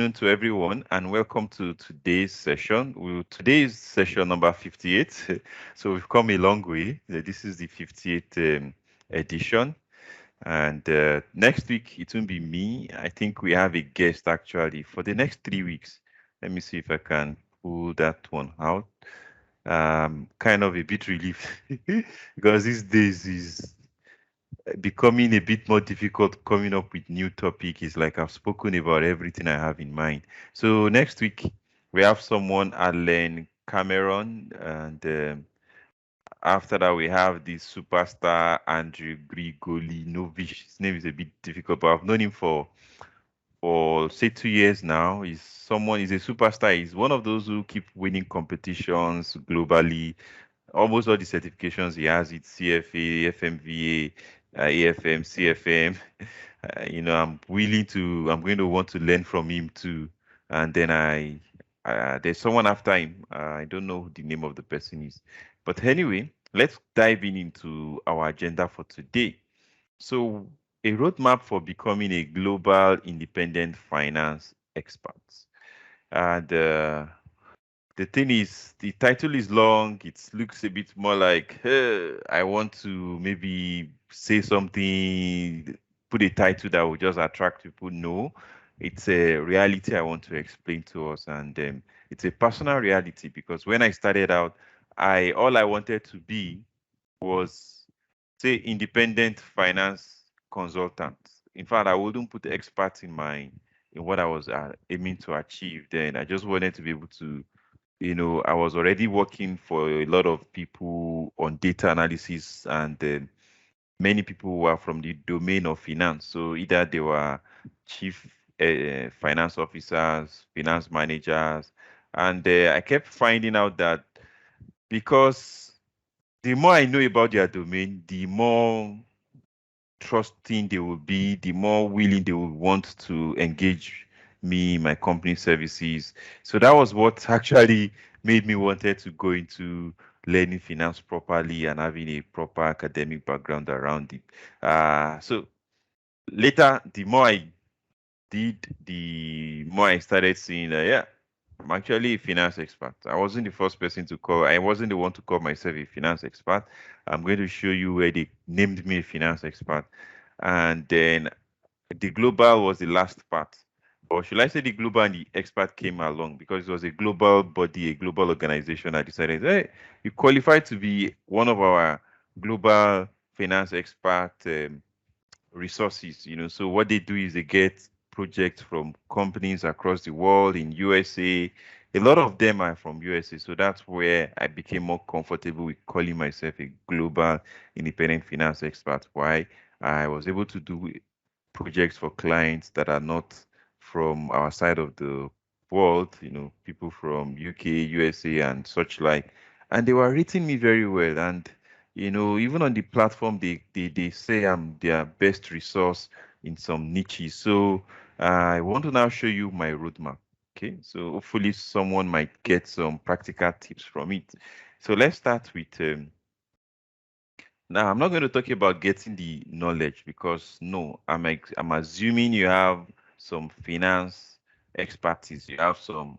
afternoon to everyone, and welcome to today's session. Today's session number 58. So we've come a long way. This is the 58th edition. And next week, it won't be me. I think we have a guest actually for the next 3 weeks. Let me see if I can pull that one out. Kind of a bit relieved because these days is becoming a bit more difficult coming up with new topic. Is like I've spoken about everything I have in mind. So next week we have someone, Alan Cameron, and after that we have the superstar Andrew Grigolinovich. His name is a bit difficult, but I've known him for say 2 years now. He's a superstar. He's one of those who keep winning competitions globally. Almost all the certifications he has, it's CFA, FMVA, AFM, CFM. I'm going to want to learn from him too. And then there's someone after him. I don't know who the name of the person is. But anyway, let's dive into our agenda for today. So, a roadmap for becoming a global independent finance expert. And the thing is, the title is long. It looks a bit more like, hey, I want to maybe say something, put a title that will just attract people. No, it's a reality I want to explain to us. And it's a personal reality because when I started out, all I wanted to be was, say, independent finance consultant. In fact, I wouldn't put expert in what I was aiming to achieve. Then I just wanted to be able to, I was already working for a lot of people on data analysis, and many people were from the domain of finance. So either they were chief finance officers, finance managers, and I kept finding out that because the more I know about their domain, the more trusting they will be, the more willing they will want to engage me, my company services. So that was what actually made me wanted to go into learning finance properly and having a proper academic background around it. So later, the more I did, the more I started seeing that, yeah, I'm actually a finance expert. I wasn't the first person I wasn't the one to call myself a finance expert. I'm going to show you where they named me a finance expert. And then the global was the last part. Or should I say the global and the expert came along because it was a global body, a global organization that decided, hey, you qualify to be one of our global finance expert resources. So what they do is they get projects from companies across the world in USA. A lot of them are from USA. So that's where I became more comfortable with calling myself a global independent finance expert. Why? I was able to do projects for clients that are not from our side of the world, people from UK, USA, and such like. And they were rating me very well. And, even on the platform, they say I'm their best resource in some niches. So I want to now show you my roadmap. Okay, so hopefully someone might get some practical tips from it. So let's start with now, I'm not going to talk about getting the knowledge because no, I'm assuming you have some finance expertise. You have some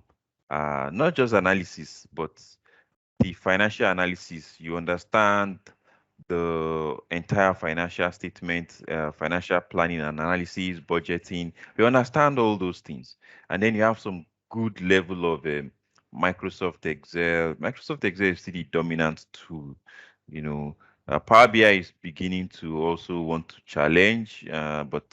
not just analysis, but the financial analysis. You understand the entire financial statement, financial planning and analysis, budgeting. You understand all those things, and then you have some good level of Microsoft Excel. Microsoft Excel is still the dominant tool, you know. Power BI is beginning to also want to challenge, but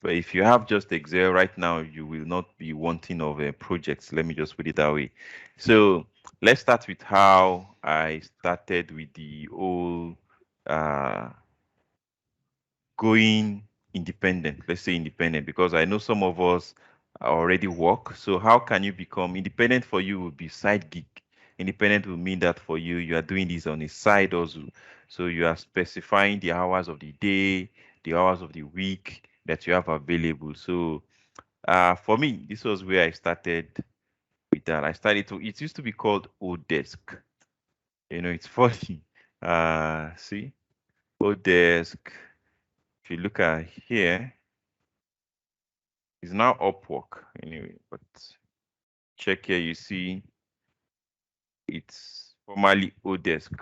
if you have just Excel right now, you will not be wanting of projects. Let me just put it that way. So let's start with how I started with the whole going independent. Let's say independent, because I know some of us already work. So how can you become independent? For you will be side gig. Independent will mean that for you, you are doing this on a side also. So you are specifying the hours of the day, the hours of the week that you have available. So for me, this was where I started with that. It used to be called Odesk. It's funny. See, Odesk. If you look at here, It's now Upwork anyway, but check here, you see it's formerly Odesk.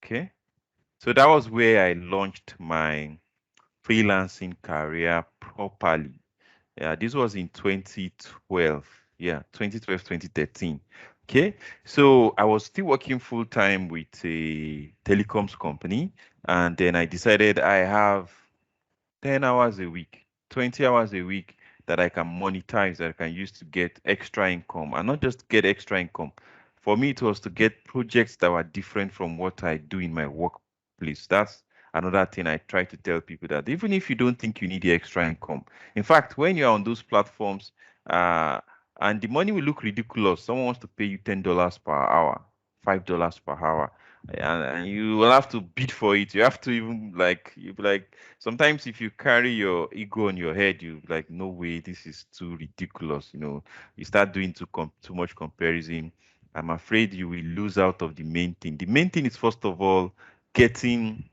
Okay. So that was where I launched my freelancing career properly. Yeah, this was in 2012. Yeah, 2012, 2013. Okay. So I was still working full time with a telecoms company. And then I decided I have 10 hours a week, 20 hours a week that I can monetize, that I can use to get extra income, and not just get extra income. For me, it was to get projects that were different from what I do in my workplace. That's another thing I try to tell people, that even if you don't think you need the extra income, in fact, when you're on those platforms, uh, and the money will look ridiculous, someone wants to pay you $10 per hour, $5 per hour, and you will have to bid for it. You have to even like, you be like, sometimes if you carry your ego on your head, you like, no way, this is too ridiculous. You start doing too much comparison. I'm afraid you will lose out of the main thing. The main thing is, first of all, getting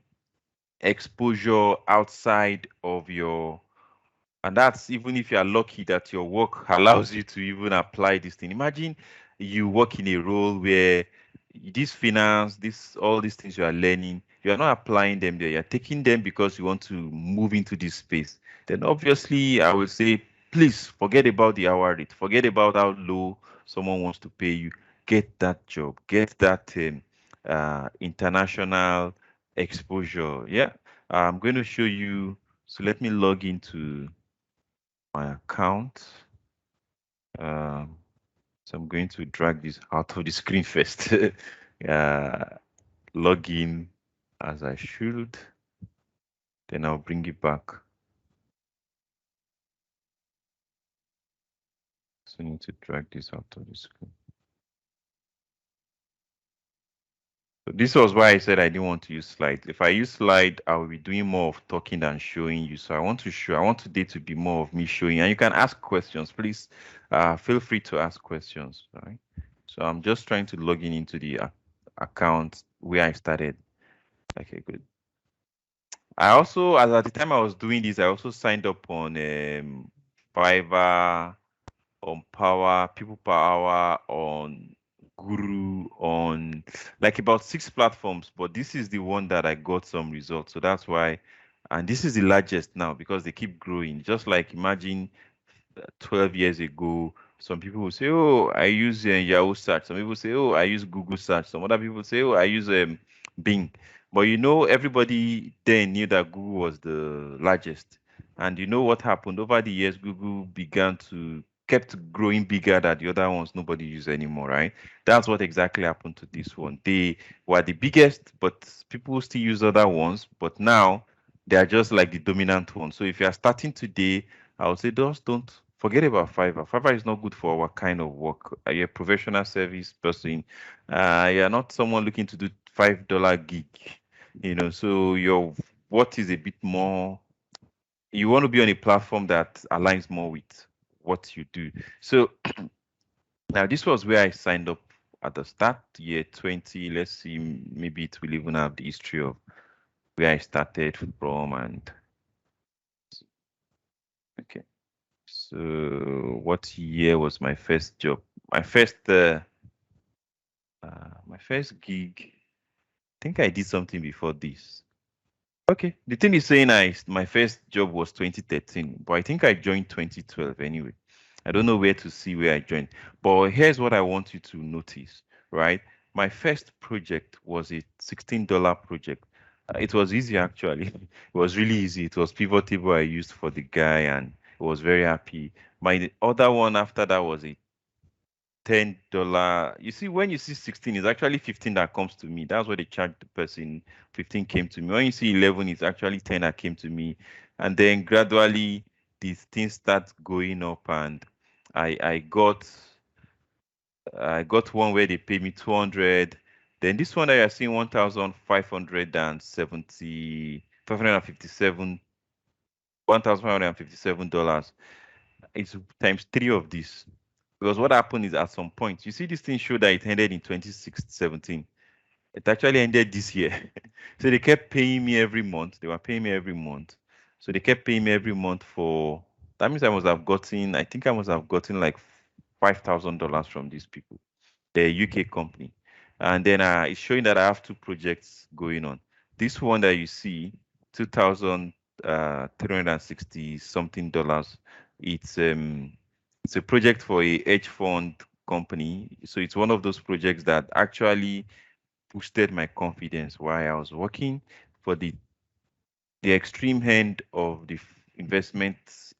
exposure outside of your, and that's even if you are lucky that your work allows you to even apply this thing. Imagine you work in a role where this finance, this all these things you are learning, you are not applying them there. You're taking them because you want to move into this space. Then obviously I would say, please forget about the hour rate, forget about how low someone wants to pay you. Get that job, get that international exposure. Yeah. I'm going to show you. So let me log into my account. So I'm going to drag this out of the screen first. Log in as I should. Then I'll bring it back. So I need to drag this out of the screen. So this was why I said I didn't want to use slides. If I use slide, I will be doing more of talking than showing you. So I want today to be more of me showing, and you can ask questions. Please feel free to ask questions. All right. So I'm just trying to log in into the account where I started. Okay, good. I also, as at the time I was doing this, I also signed up on Fiverr, on Power, People Per Hour, on Guru, on like about 6 platforms. But this is the one that I got some results. So that's why, and this is the largest now because they keep growing. Just like imagine 12 years ago, some people will say, oh, I use Yahoo search. Some people say, oh, I use Google search. Some other people say, oh, I use Bing. But everybody then knew that Google was the largest. And you know what happened? Over the years, Google kept growing bigger than the other ones nobody uses anymore, right? That's what exactly happened to this one. They were the biggest, but people still use other ones. But now they are just like the dominant one. So if you are starting today, I would say just don't forget about Fiverr. Fiverr is not good for our kind of work. You're a professional service person. You're not someone looking to do $5 gig. So your what is a bit more. You want to be on a platform that aligns more with what you do. So now this was where I signed up at the start, year 20. Let's see, maybe it will even have the history of where I started from. And okay. So what year was my first job? My first gig. I think I did something before this. Okay, the thing is saying my first job was 2013, but I think I joined 2012 anyway. I don't know where to see where I joined, but here's what I want you to notice, right? My first project was a $16 project. It was easy actually. It was really easy. It was pivot table I used for the guy, and I was very happy. My other one after that was a $10. You see, when you see 16, it's actually 15 that comes to me. That's what they charge the person. 15 came to me. When you see 11, it's actually 10 that came to me. And then gradually these things start going up, and I got one where they paid me 200. Then this one that you're seeing 1,557 $1,557. It's times 3 of this. Because what happened is, at some point, you see this thing show that it ended in 2017. It actually ended this year. So they kept paying me every month. They were paying me every month. So they kept paying me every month for That means I must have gotten, I think I must have gotten like $5,000 from these people, the UK company. And then it's showing that I have two projects going on. This one that you see, 2,360 something dollars. It's a project for a hedge fund company. So it's one of those projects that actually boosted my confidence while I was working for the extreme end of the investment.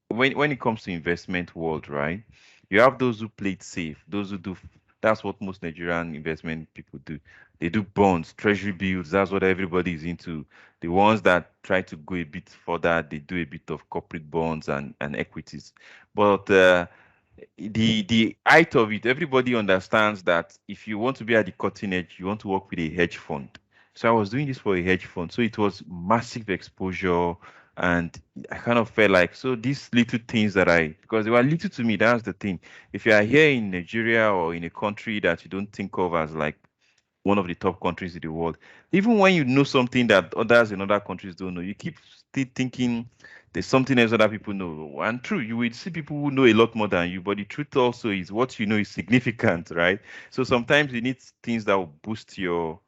When it comes to investment world, right? You have those who play it safe, those who do. That's what most Nigerian investment people do. They do bonds, treasury bills. That's what everybody is into. The ones that try to go a bit further, they do a bit of corporate bonds and equities. But the height of it, everybody understands that if you want to be at the cutting edge, you want to work with a hedge fund. So I was doing this for a hedge fund. So it was massive exposure. And I kind of felt like, so these little things because they were little to me, that's the thing. If you are here in Nigeria or in a country that you don't think of as like one of the top countries in the world, even when you know something that others in other countries don't know, you keep still thinking there's something else other people know. And true, you will see people who know a lot more than you, but the truth also is what you know is significant, right? So sometimes you need things that will boost your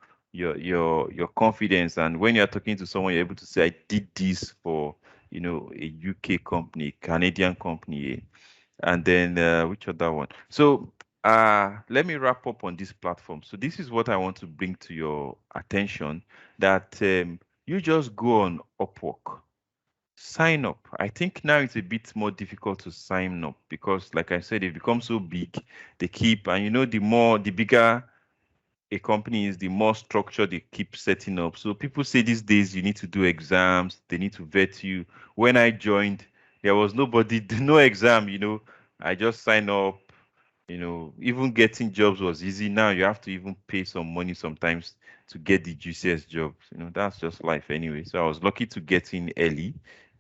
confidence. And when you're talking to someone, you're able to say, I did this for a UK company, Canadian company, and then which other one? So let me wrap up on this platform. So this is what I want to bring to your attention, that you just go on Upwork, sign up. I think now it's a bit more difficult to sign up because, like I said, they've become so big. They keep, and the bigger a company is, the more structure they keep setting up. So people say these days you need to do exams, they need to vet you. When I joined, there was nobody, no exam, I just signed up, even getting jobs was easy. Now you have to even pay some money sometimes to get the juiciest jobs. That's just life anyway. So I was lucky to get in early.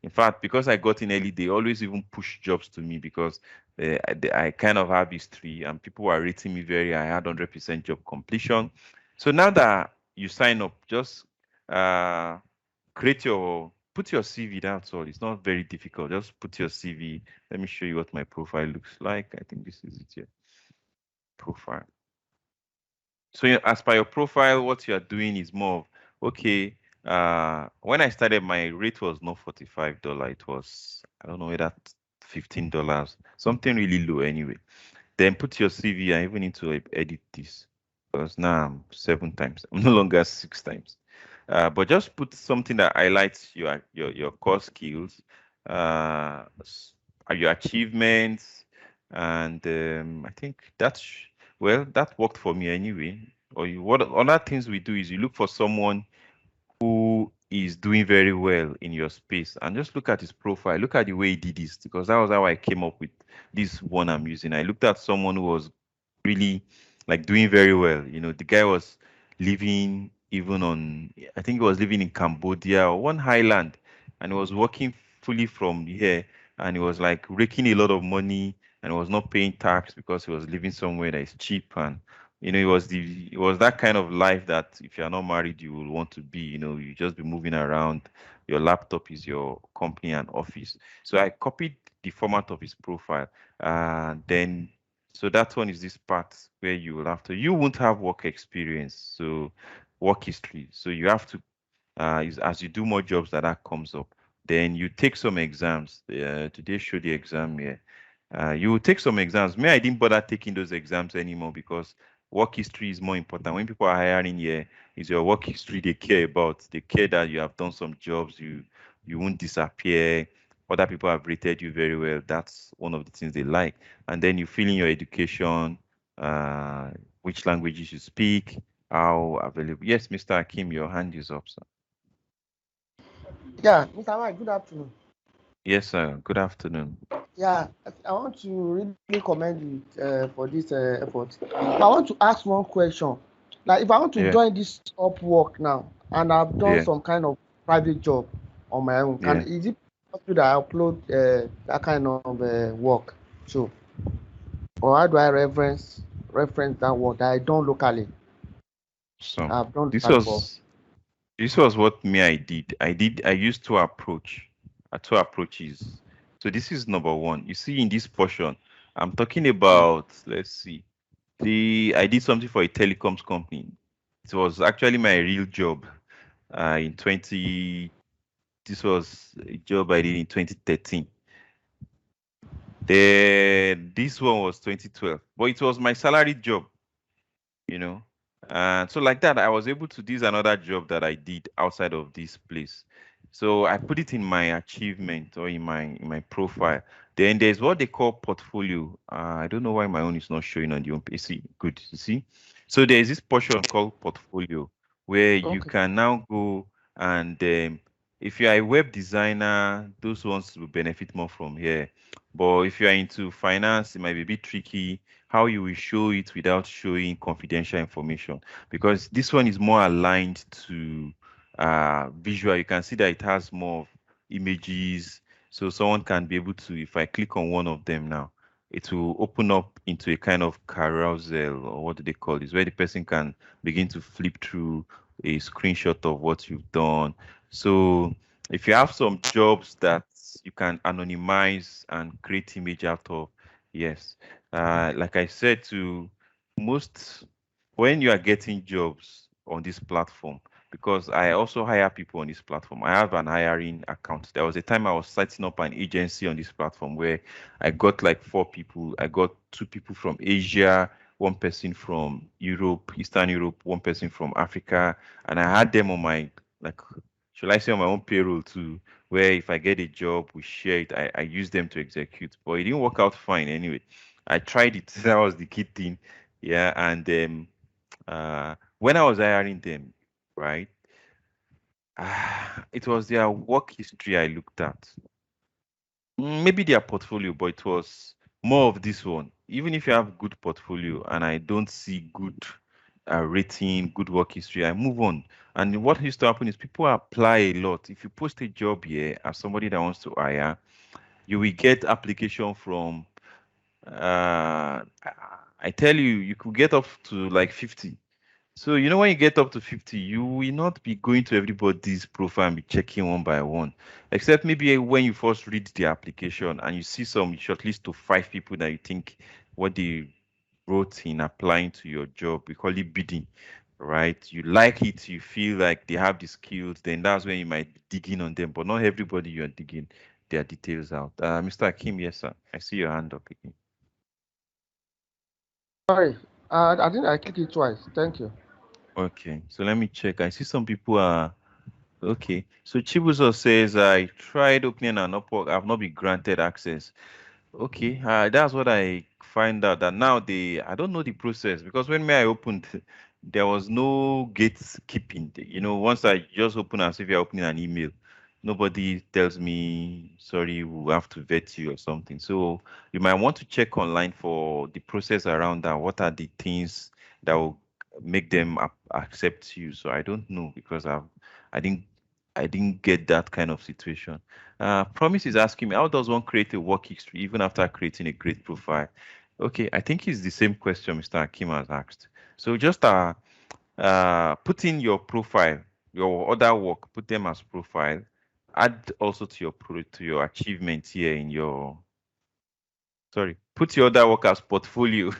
In fact, because I got in early, they always even push jobs to me because I kind of have history and people were rating me very high. I had 100% job completion. So now that you sign up, just uh, put your CV. That's all. It's not very difficult. Just put your CV. Let me show you what my profile looks like. I think this is it here. Profile. So as per your profile, what you are doing is more of, okay, when I started, my rate was not $45. It was, I don't know, whether $15, something really low anyway. Then put your CV. I even need to edit this because now I'm 7 times. I'm no longer 6 times. But just put something that highlights your core skills, your achievements, and I think that worked for me anyway. What other things we do is you look for someone who is doing very well in your space and just look at his profile, look at the way he did this, because that was how I came up with this one I'm using. I looked at someone who was really like doing very well. The guy was living even on, I think he was living in Cambodia or one highland, and he was working fully from here, and he was like raking a lot of money and he was not paying tax because he was living somewhere that is cheap. And it was that kind of life that if you're not married, you will want to be. You just be moving around. Your laptop is your company and office. So I copied the format of his profile. Then, so that one is this part where you won't have work experience, so work history. So you have to, as you do more jobs that comes up, then you take some exams. Today show the exam here. You will take some exams. Me, I didn't bother taking those exams anymore because work history is more important. When people are hiring here, it's your work history they care about. They care that you have done some jobs, you won't disappear. Other people have rated you very well. That's one of the things they like. And then you fill in your education, which languages you speak, how available. Yes, Mr. Akim, your hand is up, sir. Yeah, Mr. Mike, good afternoon. Yes, sir. Good afternoon. Yeah, I want to really commend you for this effort. I want to ask one question. Like, if I want to Yeah, join this Upwork now, and I've done yeah, some kind of private job on my own, yeah. is it possible that I upload that kind of work? So, or how do I reference that work that I done locally? So I've done this that before. was this was what me I did. I used two approaches. So this is number one. You see in this portion, I'm talking about, let's see, I did something for a telecoms company. It was actually my real job in 20, this was a job I did in 2013. This one was 2012, but it was my salary job, you know. And so like that, I was able to, this is another job that I did outside of this place. So I put it in my achievement or in my profile. Then there's what they call portfolio. I don't know why my own is not showing on the home page. See, good, you see. So there's this portion called portfolio where you Okay. can now go and if you are a web designer, those ones will benefit more from here. But if you are into finance, it might be a bit tricky how you will show it without showing confidential information, because this one is more aligned to visual. You can see that it has more of images, so someone can be able to, if I click on one of them now, it will open up into a kind of carousel, or what do they call this, where the person can begin to flip through a screenshot of what you've done. So if you have some jobs that you can anonymize and create image out of, yes, like I said, to most, when you are getting jobs on this platform, because I also hire people on this platform, I have an hiring account. There was a time I was setting up an agency on this platform where I got like 4 people. I got 2 people from Asia, 1 person from Europe, Eastern Europe, 1 person from Africa, and I had them on my, like, should I say, on my own payroll too, where if I get a job, we share it. I use them to execute, but it didn't work out fine anyway. I tried it. That was the key thing. Yeah. And then when I was hiring them, right, it was their work history I looked at. Maybe their portfolio, but it was more of this one. Even if you have good portfolio and I don't see good rating, good work history, I move on. And what used to happen is people apply a lot. If you post a job here as somebody that wants to hire, you will get application from I tell you, you could get up to like 50. So, when you get up to 50, you will not be going to everybody's profile and be checking one by one, except maybe when you first read the application and you see some shortlist to 5 people that you think what they wrote in applying to your job, we call it bidding, right? You like it, you feel like they have the skills, then that's when you might be digging on them, but not everybody you're digging their details out. Mr. Akim, yes, sir. I see your hand up again. Sorry, I think I clicked it twice. Thank you. Okay, so let me check. I see some people are okay. So Chibuzo says, I tried opening an Upwork. I've not been granted access. Okay, that's what I find out, that now I don't know the process, because when I opened, there was no gatekeeping. Once I just open as if you're opening an email, nobody tells me, sorry, we'll have to vet you or something. So you might want to check online for the process around that. What are the things that will make them accept you? So I don't know, because I didn't I didn't get that kind of situation. Promise is asking me, how does one create a work history even after creating a great profile? Okay, I think it's the same question Mr. Akim has asked. So just put in your profile, your other work, put them as profile. Add also to your achievements here in your, sorry, put your other work as portfolio,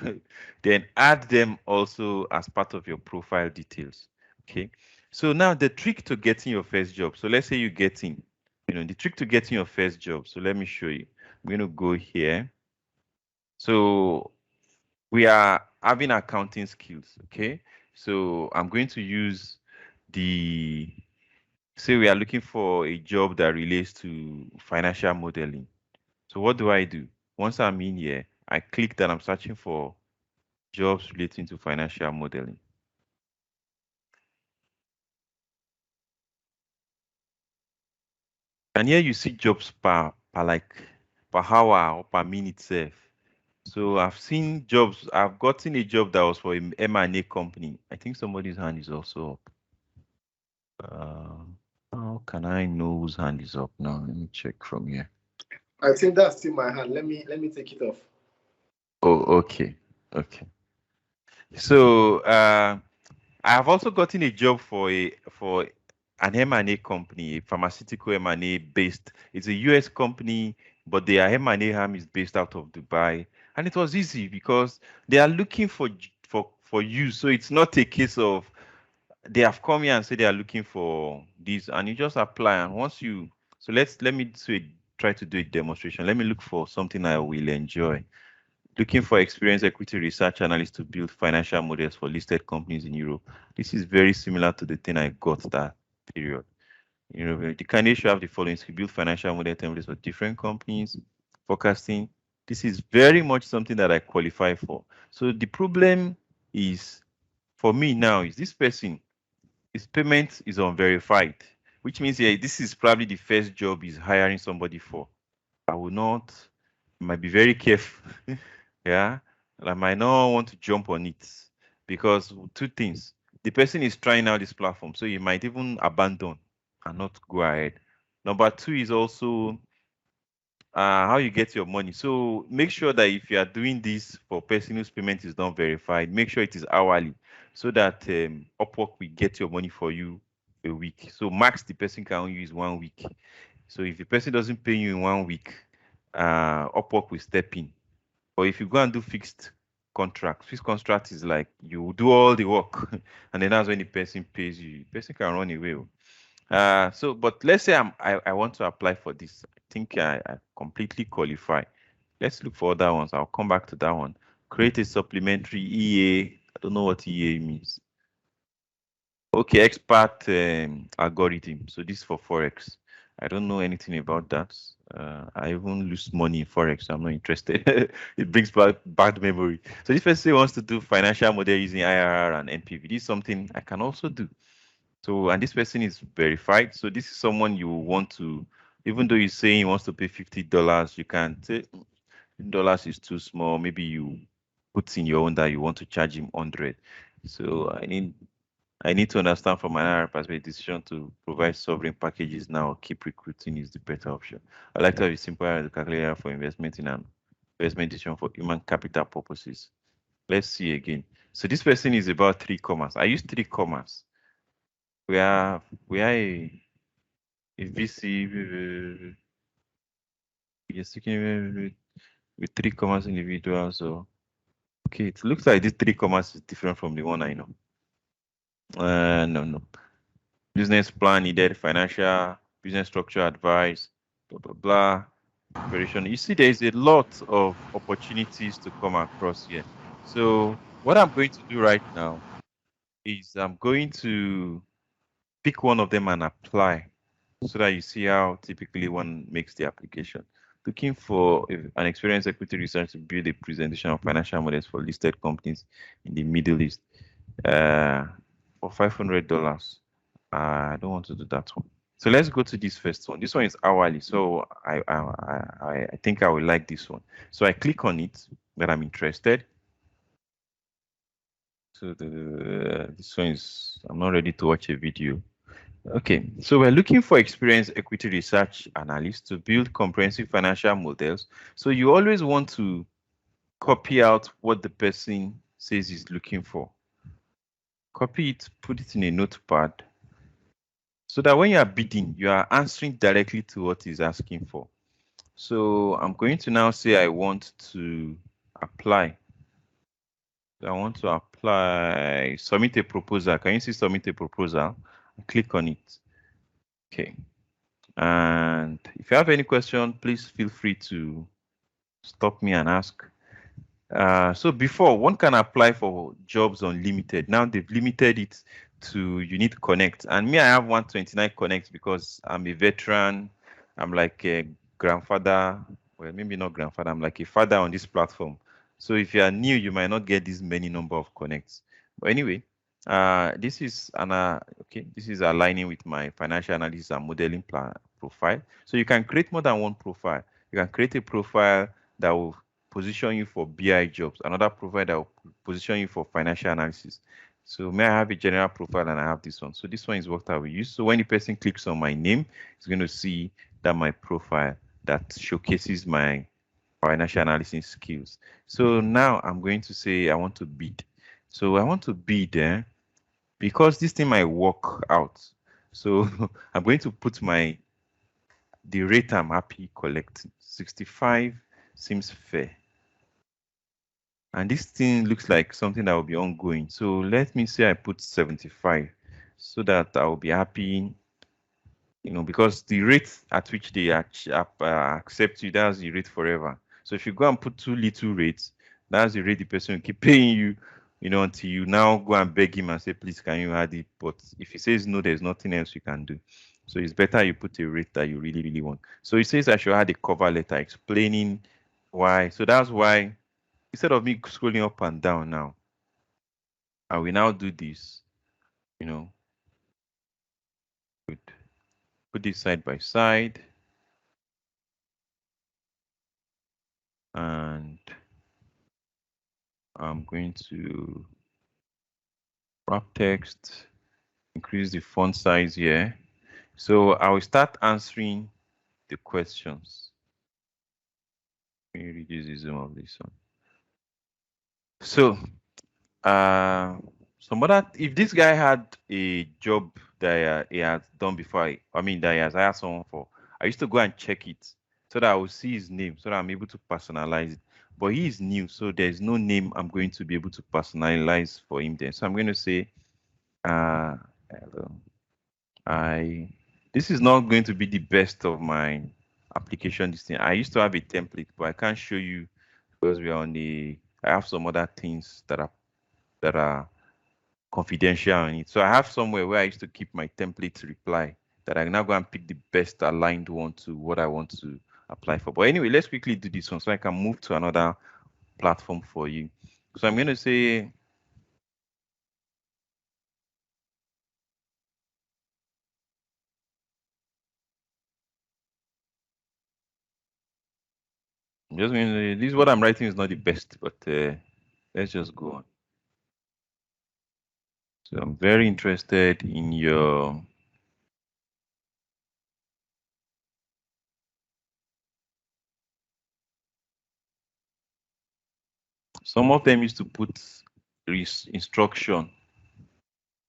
then add them also as part of your profile details. Okay. So now the trick to getting your first job. So let's say you're getting, the trick to getting your first job. So let me show you. I'm going to go here. So we are having accounting skills. Okay. So I'm going to use say we are looking for a job that relates to financial modeling. So what do I do? Once I'm in here, I click that I'm searching for jobs relating to financial modeling. And here you see jobs per hour or per minute itself. So I've seen jobs, I've gotten a job that was for a M&A company. I think somebody's hand is also up. How can I know whose hand is up now? Let me check from here. I think that's still my hand. Let me take it off. Oh, okay. Okay. So I've also gotten a job for an M&A company, a pharmaceutical M&A based. It's a US company but their M&A arm is based out of Dubai. And it was easy because they are looking for you. So it's not a case of they have come here and say they are looking for this, and you just apply. And once you, so let me try to do a demonstration. Let me look for something I will enjoy. Looking for experienced equity research analyst to build financial models for listed companies in Europe. This is very similar to the thing I got that period. You know, the candidate should have the following skill: build financial model templates for different companies, forecasting. This is very much something that I qualify for. So the problem is for me now is this person, his payment is unverified, which means yeah, this is probably the first job he's hiring somebody for. I might be very careful. Yeah, I might not want to jump on it because two things. The person is trying out this platform, so you might even abandon and not go ahead. Number two is also how you get your money. So make sure that if you are doing this for person whose payment is not verified, make sure it is hourly so that Upwork will get your money for you a week. So max the person can only use 1 week. So if the person doesn't pay you in 1 week, Upwork will step in. Or if you go and do fixed contract is like you do all the work and then that's when the person pays you. The person can run away. So, but let's say I want to apply for this. I think I completely qualify. Let's look for other ones. I'll come back to that one. Create a supplementary EA. I don't know what EA means. Okay, expert algorithm. So this is for Forex. I don't know anything about that. I even lose money in Forex. So I'm not interested. It brings back bad memory. So this person wants to do financial model using IRR and NPV. This is something I can also do. So, and this person is verified. So this is someone you want to, even though you're saying he wants to pay $50, you can say $50 is too small. Maybe you put in your own that you want to charge him 100. So I need to understand from an IR perspective, decision to provide sovereign packages now or keep recruiting is the better option. I like to have a simple calculator for investment in an investment decision for human capital purposes. Let's see again. So this person is about 3 commas. I use 3 commas. We are a VC with 3 commas individual. So okay, it looks like this 3 commas is different from the one I know. No. Business plan needed, financial, business structure advice, blah, blah, blah. Operation. You see, there's a lot of opportunities to come across here. So what I'm going to do right now is I'm going to pick one of them and apply so that you see how typically one makes the application. Looking for an experienced equity research to build a presentation of financial models for listed companies in the Middle East for $500. I don't want to do that one. So let's go to this first one. This one is hourly, so I think I will like this one. So I click on it, that I'm interested. So this one is, I'm not ready to watch a video. Okay, so we're looking for experienced equity research analysts to build comprehensive financial models. So you always want to copy out what the person says he's looking for. Copy it, put it in a notepad, so that when you are bidding, you are answering directly to what he's asking for. So I'm going to now say I want to apply. I want to apply, submit a proposal. Can you see submit a proposal? Click on it. Okay. And if you have any question, please feel free to stop me and ask. So before, one can apply for jobs unlimited. Now they've limited it to you need to connect. And me, I have 129 connects because I'm a veteran. I'm like a grandfather. Well, maybe not grandfather. I'm like a father on this platform. So if you are new, you might not get this many number of connects. But anyway, this is this is aligning with my financial analysis and modeling profile. So you can create more than one profile. You can create a profile that will position you for BI jobs, another profile that will position you for financial analysis. So may I have a general profile and I have this one. So this one is what I will use. So when the person clicks on my name, it's going to see that my profile that showcases my financial analysis skills. So now I'm going to say I want to bid. So I want to bid because this thing might work out. So I'm going to put my the rate I'm happy collecting. 65 seems fair. And this thing looks like something that will be ongoing. So let me say I put 75 so that I will be happy, because the rate at which they accept you, that's the rate forever. So if you go and put too little rates, that's the rate the person will keep paying you, until you now go and beg him and say, please, can you add it? But if he says no, there's nothing else you can do. So it's better you put a rate that you really, really want. So it says I should add a cover letter explaining why. So that's why, instead of me scrolling up and down now, I will now do this, good. Put this side by side. And I'm going to wrap text, increase the font size here. So I will start answering the questions. Let me reduce the zoom of this one. So, if this guy had a job that he had done before, that he has hired someone for, I used to go and check it so that I will see his name so that I'm able to personalize it. But he is new, so there's no name I'm going to be able to personalize for him then. So I'm going to say, hello. This is not going to be the best of my application. This thing, I used to have a template, but I can't show you because we are I have some other things that are confidential on it. So I have somewhere where I used to keep my template reply that I now go and pick the best aligned one to what I want to apply for. But anyway, let's quickly do this one so I can move to another platform for you. So I'm going to say, I'm just going to say, this is what I'm writing is not the best, but let's just go on. So I'm very interested in your some of them used to put instruction.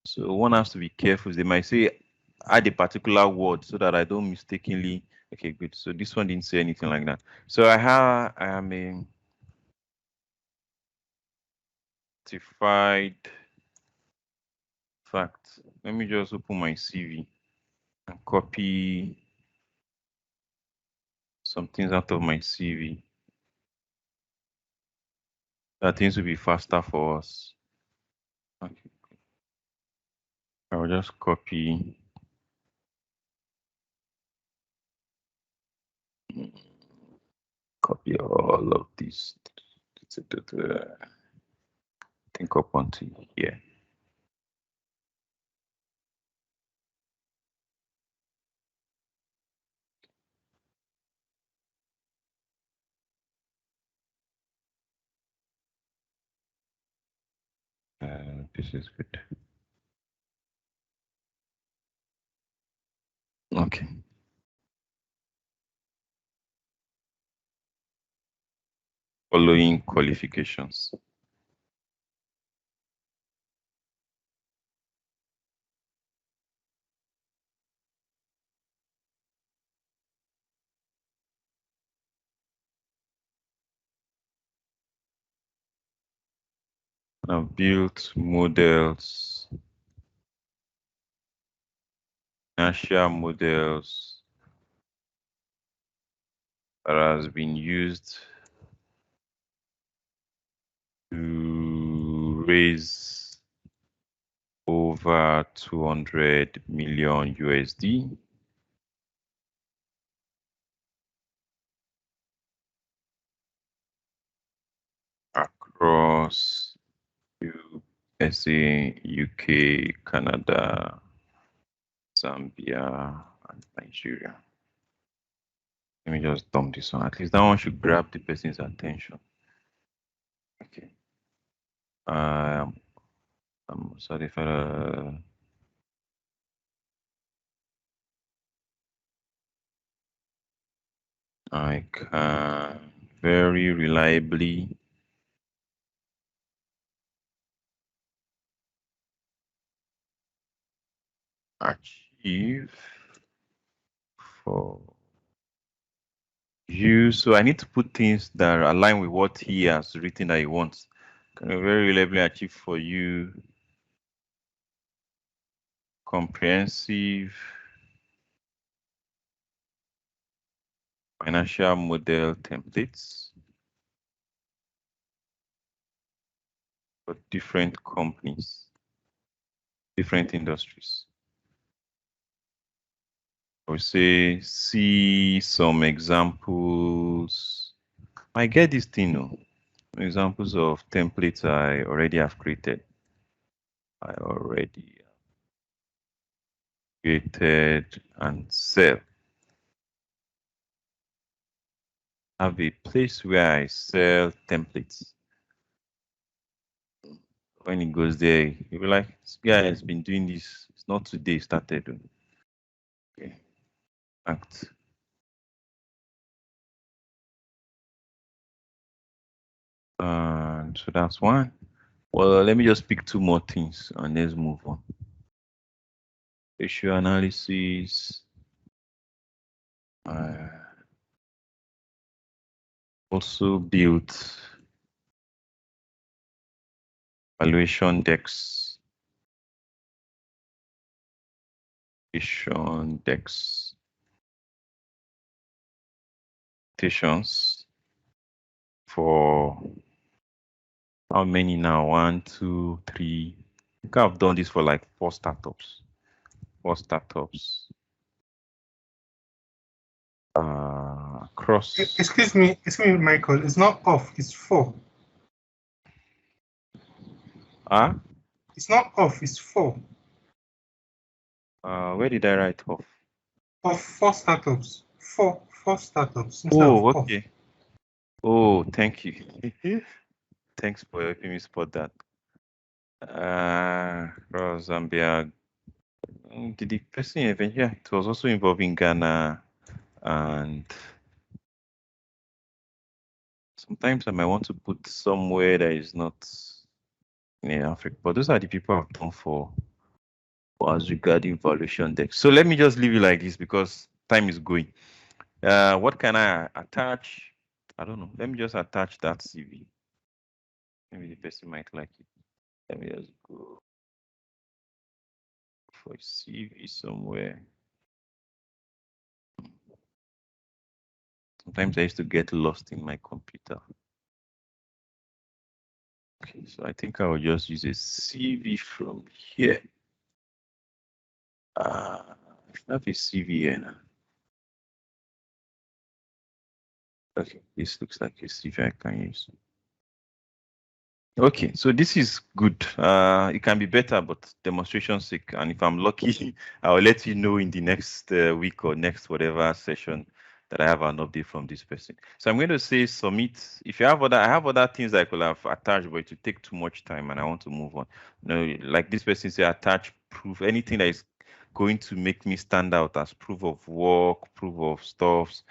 So one has to be careful. They might say add a particular word so that I don't mistakenly. Okay, good. So this one didn't say anything like that. So I am a certified fact. Let me just open my CV and copy some things out of my CV. That things will be faster for us. Okay. I will just copy. Copy all of this. Think up onto here. This is good. Okay. Following qualifications. I've built models, inertial models that has been used to raise over 200 million USD. Across USA, UK, Canada, Zambia, and Nigeria. Let me just dump this one. At least that one should grab the person's attention. Okay. I'm sorry for I can very reliably achieve for So I need to put things that align with what he has written that he wants. Can very reliably achieve for you comprehensive financial model templates for different companies, different industries. I would say see some examples. I get this thing, no? Examples of templates I already have created. And sell. I have a place where I sell templates. When it goes there, you'll be like, this guy has been doing this. It's not today started. Okay. Act. So that's one. Well, let me just pick two more things and let's move on. Issue analysis. Also built valuation decks. Valuation decks. For how many now? 1, 2, 3. I think I've done this for like 4 startups. 4 startups. Across. Excuse me, Michael. It's not off. It's 4. It's not off. It's 4. Where did I write off? Of 4 startups. 4 startups. Oh, okay. Off. Oh, thank you. Thanks for helping me spot that. Zambia. Did the person even? Yeah, it was also involving Ghana, and sometimes I might want to put somewhere that is not in Africa. But those are the people I've done for as regarding valuation decks. So let me just leave it like this because time is going. What can I attach? I don't know. Let me just attach that CV. Maybe the person might like it. Let me just go for CV somewhere. Sometimes I used to get lost in my computer. Okay, so I think I will just use a CV from here. I have a CV here now. Okay, this looks like a CV I can use. Okay, so this is good. It can be better, but demonstration sake. And if I'm lucky, I will let you know in the next week or next whatever session that I have an update from this person. So I'm going to say submit. If you have I have other things I could have attached, but it will take too much time, and I want to move on. Like this person say, attach proof, anything that is going to make me stand out as proof of work, proof of stuffs,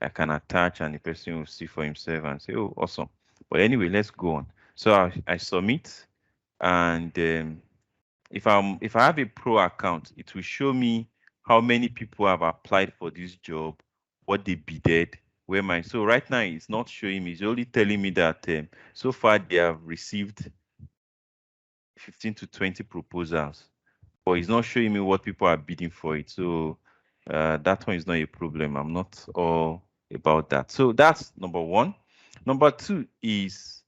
I can attach, and the person will see for himself and say, oh, awesome. But anyway, let's go on. So I submit, and if I have a pro account, it will show me how many people have applied for this job, what they bidded, so right now it's not showing me. It's only telling me that so far they have received 15 to 20 proposals, but it's not showing me what people are bidding for it. So that one is not a problem. I'm not all about that. So that's number one. Number two is,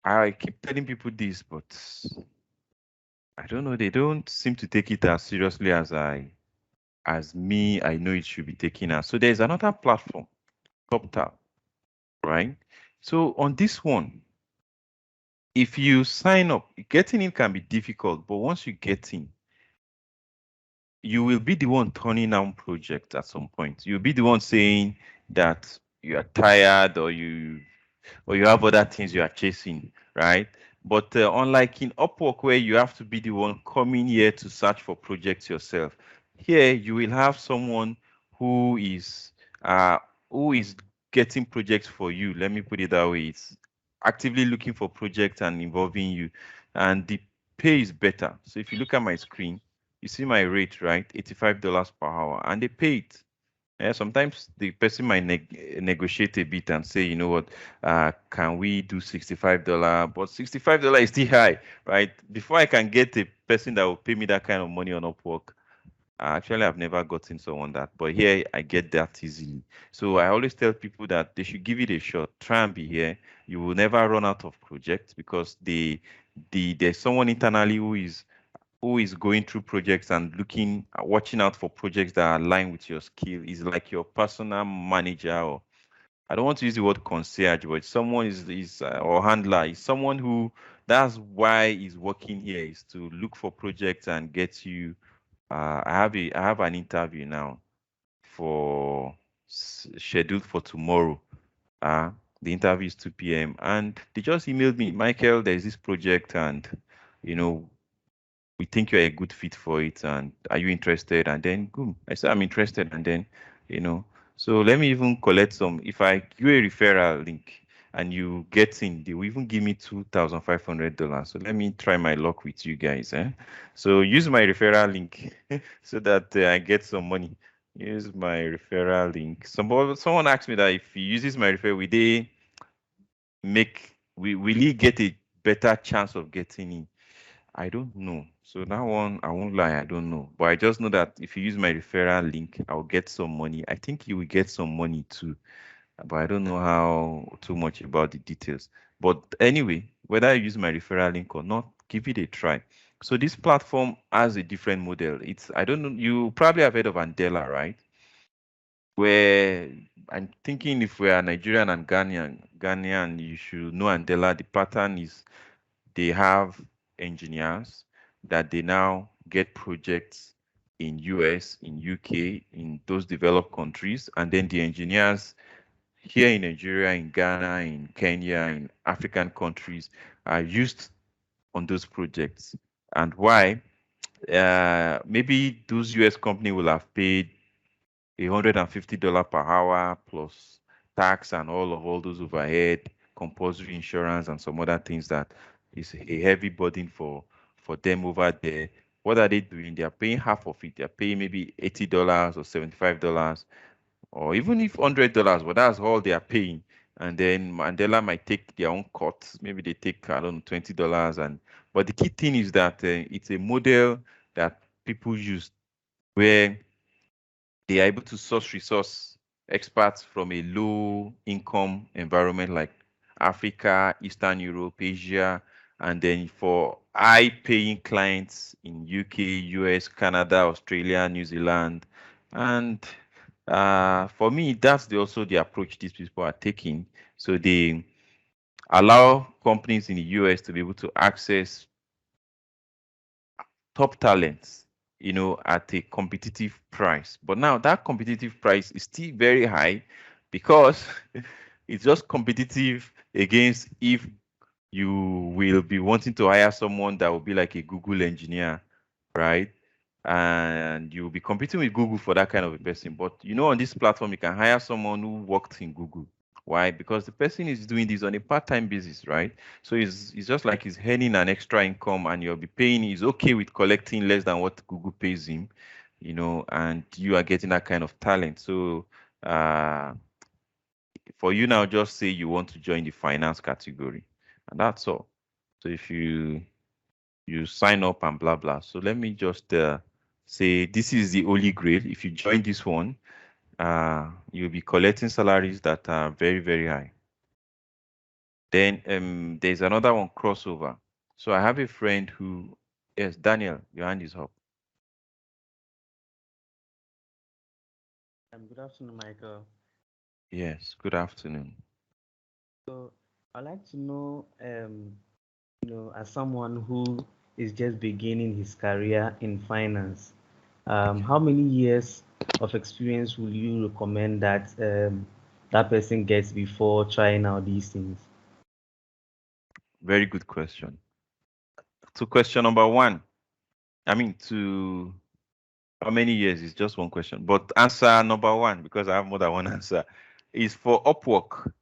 I keep telling people this, but I don't know. They don't seem to take it as seriously as I know it should be taken as. So there's another platform, TopTal, right? So on this one, if you sign up, getting in can be difficult, but once you get in, you will be the one turning down projects at some point. You'll be the one saying that you are tired or you have other things you are chasing, right? But unlike in Upwork, where you have to be the one coming here to search for projects yourself, here you will have someone who is getting projects for you. Let me put it that way. It's actively looking for projects and involving you, and the pay is better. So if you look at my screen, you see my rate, right? $85 per hour, and they pay it. Yeah, sometimes the person might negotiate a bit and say, you know what, can we do $65? But $65 is still high, right? Before I can get a person that will pay me that kind of money on Upwork, actually, I've never gotten someone that, but here I get that easily. So I always tell people that they should give it a shot. Try and be here. You will never run out of projects because there's someone internally who is going through projects and watching out for projects that align with your skill. Is like your personal manager, or I don't want to use the word concierge, but someone is or handler is someone who, that's why he's working here, is to look for projects and get you. I have an interview now for scheduled for tomorrow. The interview is 2 p.m. and they just emailed me, Michael, there's this project and you know we think you're a good fit for it and are you interested? And then boom, I said I'm interested, and then you know so let me even collect some. If I give you a referral link and you get in, they will even give me $2,500. So let me try my luck with you guys. So use my referral link so that I get some money. Use my referral link. Someone asked me that if he uses my referral, will he get a better chance of getting in? I don't know. So that one, I won't lie, I don't know. But I just know that if you use my referral link, I'll get some money. I think you will get some money too, but I don't know how too much about the details. But anyway, whether you use my referral link or not, give it a try. So this platform has a different model. I don't know, you probably have heard of Andela, right? Where I'm thinking if we are Nigerian and Ghanaian, you should know Andela. The pattern is they have engineers that they now get projects in US, in UK, in those developed countries, and then the engineers here in Nigeria, in Ghana, in Kenya, in African countries are used on those projects. And why? Maybe those US company will have paid $150 per hour plus tax and all those overhead, compulsory insurance, and some other things that is a heavy burden for them over there. What are they doing? They are paying half of it. They are paying maybe $80 or $75, or even if $100, but that's all they are paying. And then Mandela might take their own cut. Maybe they take, I don't know, $20. But the key thing is that it's a model that people use where they are able to source resource experts from a low income environment like Africa, Eastern Europe, Asia, and then for high paying clients in UK, US, Canada, Australia, New Zealand. And for me, that's also the approach these people are taking. So they allow companies in the US to be able to access top talents, at a competitive price. But now that competitive price is still very high because it's just competitive against if you will be wanting to hire someone that will be like a Google engineer, right? And you'll be competing with Google for that kind of a person. But on this platform, you can hire someone who worked in Google. Why? Because the person is doing this on a part-time basis, right? So it's just like he's earning an extra income and you'll be paying. He's okay with collecting less than what Google pays him, and you are getting that kind of talent. So for you now, just say you want to join the finance category, and that's all. So if you sign up and blah blah. So let me just say this is the holy grail. If you join this one, you'll be collecting salaries that are very, very high. Then there's another one, crossover. So I have a friend who, yes, Daniel, your hand is up. Good afternoon, Michael. Yes, good afternoon. So I'd like to know, as someone who is just beginning his career in finance, how many years of experience will you recommend that that person gets before trying out these things? Very good question. To question number one, to how many years is just one question, but answer number one, because I have more than one answer, is for Upwork,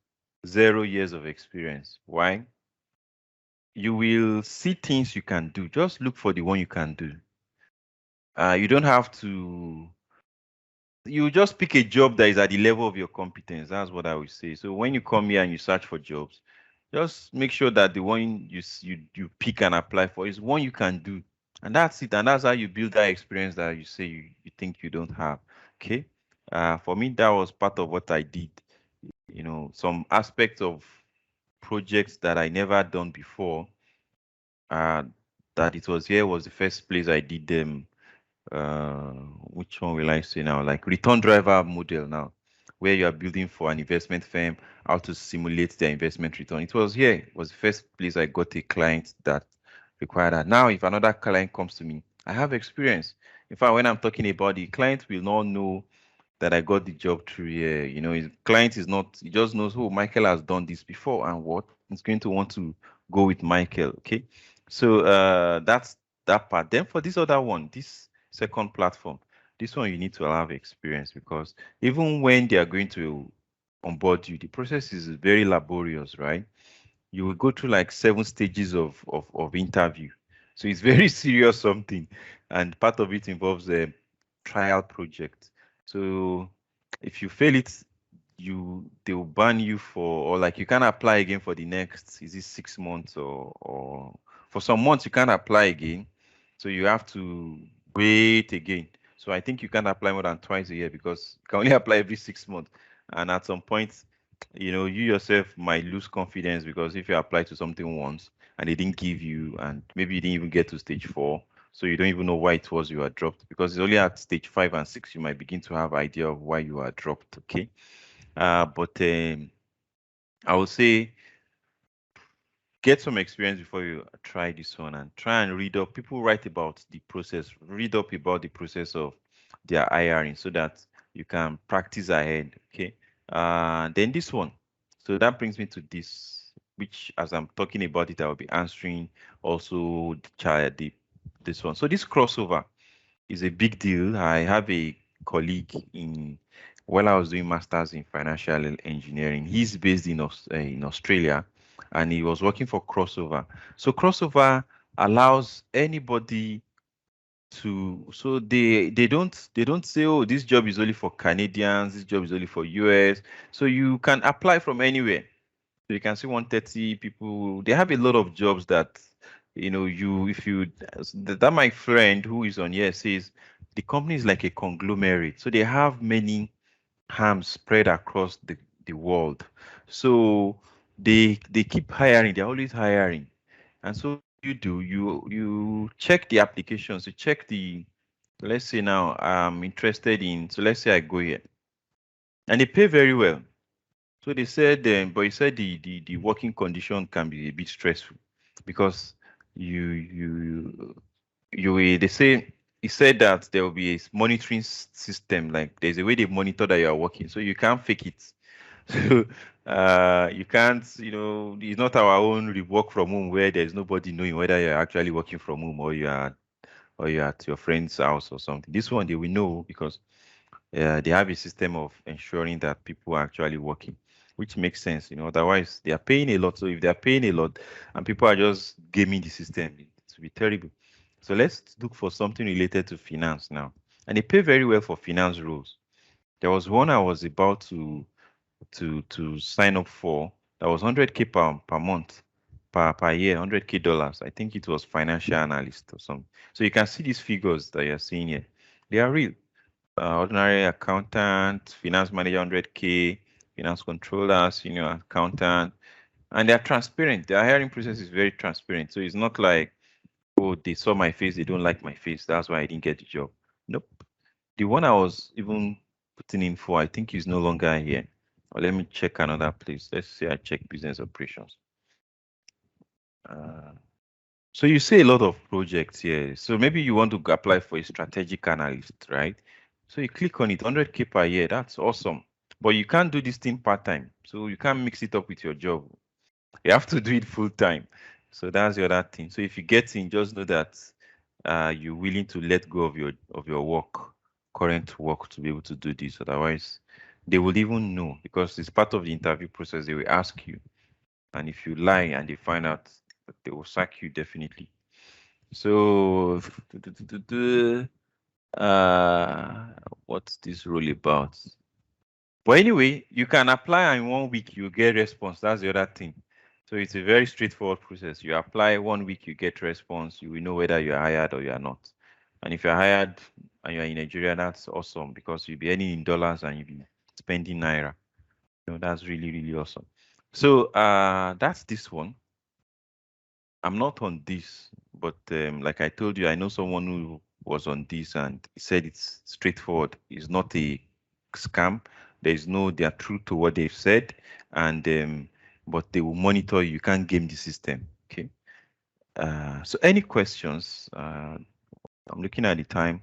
0 years of experience. Why? You will see things you can do. Just look for the one you can do. You don't have to you just pick a job that is at the level of your competence. That's what I would say. So when you come here and you search for jobs, just make sure that the one you pick and apply for is one you can do, and that's it. And that's how you build that experience that you say you think you don't have. Okay. For me, that was part of what I did. Some aspects of projects that I never done before. That it was here was the first place I did them. Which one will I say now? Like return driver model now, where you are building for an investment firm how to simulate their investment return. It was here. It was the first place I got a client that required that. Now, if another client comes to me, I have experience. In fact, when I'm talking about the client will not know that I got the job through here. His client is not, he just knows, oh, Michael has done this before and what he's going to want to go with Michael. Okay. So that's that part. Then for this other one, this second platform, this one you need to have experience, because even when they are going to onboard you, the process is very laborious, right? You will go through like 7 stages of interview. So it's very serious something. And part of it involves a trial project. So if you fail it, they will ban you or like you can't apply again for the next, is it 6 months or for some months you can't apply again. So you have to wait again. So I think you can't apply more than twice a year, because you can only apply every 6 months. And at some point, you yourself might lose confidence, because if you apply to something once and they didn't give you, and maybe you didn't even get to stage 4, so you don't even know why it was you are dropped, because it's only at stage 5 and 6 you might begin to have idea of why you are dropped. Okay. But I would say get some experience before you try this one, and try and read up. People write about the process, read up about the process of their hiring, so that you can practice ahead. Okay. Then this one. So that brings me to this, which as I'm talking about it, I will be answering also this one. So this crossover is a big deal. I have a colleague while I was doing masters in financial engineering. He's based in Australia, and he was working for crossover. So crossover allows anybody so they don't say, oh, this job is only for Canadians, this job is only for US. So you can apply from anywhere. So you can see 130 people. They have a lot of jobs that that my friend who is on here says the company is like a conglomerate. So they have many arms spread across the world. So they keep hiring, they're always hiring. And so you check the applications, you check let's say now I'm interested in, so let's say I go here and they pay very well. So they said, but he said the working condition can be a bit stressful, because they say, he said that there will be a monitoring system, like there's a way they monitor that you are working, so you can't fake it. So you can't, it's not our own work from home where there's nobody knowing whether you're actually working from home or you're at your friend's house or something. This one they will know, because they have a system of ensuring that people are actually working, which makes sense. Otherwise they are paying a lot. So if they are paying a lot and people are just gaming the system, it will be terrible. So let's look for something related to finance now. And they pay very well for finance roles. There was one I was about to sign up for that was 100K per month, per year, $100K. I think it was financial analyst or something. So you can see these figures that you're seeing here. They are real. Ordinary accountant, finance manager 100K, finance controller, senior accountant, and they're transparent. Their hiring process is very transparent. So it's not like, oh, they saw my face, they don't like my face, that's why I didn't get the job. Nope. The one I was even putting in for, I think is no longer here. Or let me check another place. Let's say I check business operations. So you see a lot of projects here. So maybe you want to apply for a strategic analyst, right? So you click on it, 100K per year. That's awesome. But you can't do this thing part-time. So you can't mix it up with your job. You have to do it full-time. So that's the other thing. So if you get in, just know that you're willing to let go of your current work to be able to do this. Otherwise, they will even know, because it's part of the interview process. They will ask you. And if you lie and they find out, they will sack you definitely. So What's this rule about? But anyway, you can apply and in 1 week you get response. That's the other thing. So it's a very straightforward process. You apply 1 week, you get response. You will know whether you're hired or you are not. And if you're hired and you're in Nigeria, that's awesome because you'll be earning in dollars and you'll be spending naira. That's really, really awesome. So that's this one. I'm not on this, but like I told you, I know someone who was on this and he said it's straightforward. It's not a scam. There's no, they are true to what they've said, and but they will monitor you. You can't game the system. Okay. So any questions? I'm looking at the time.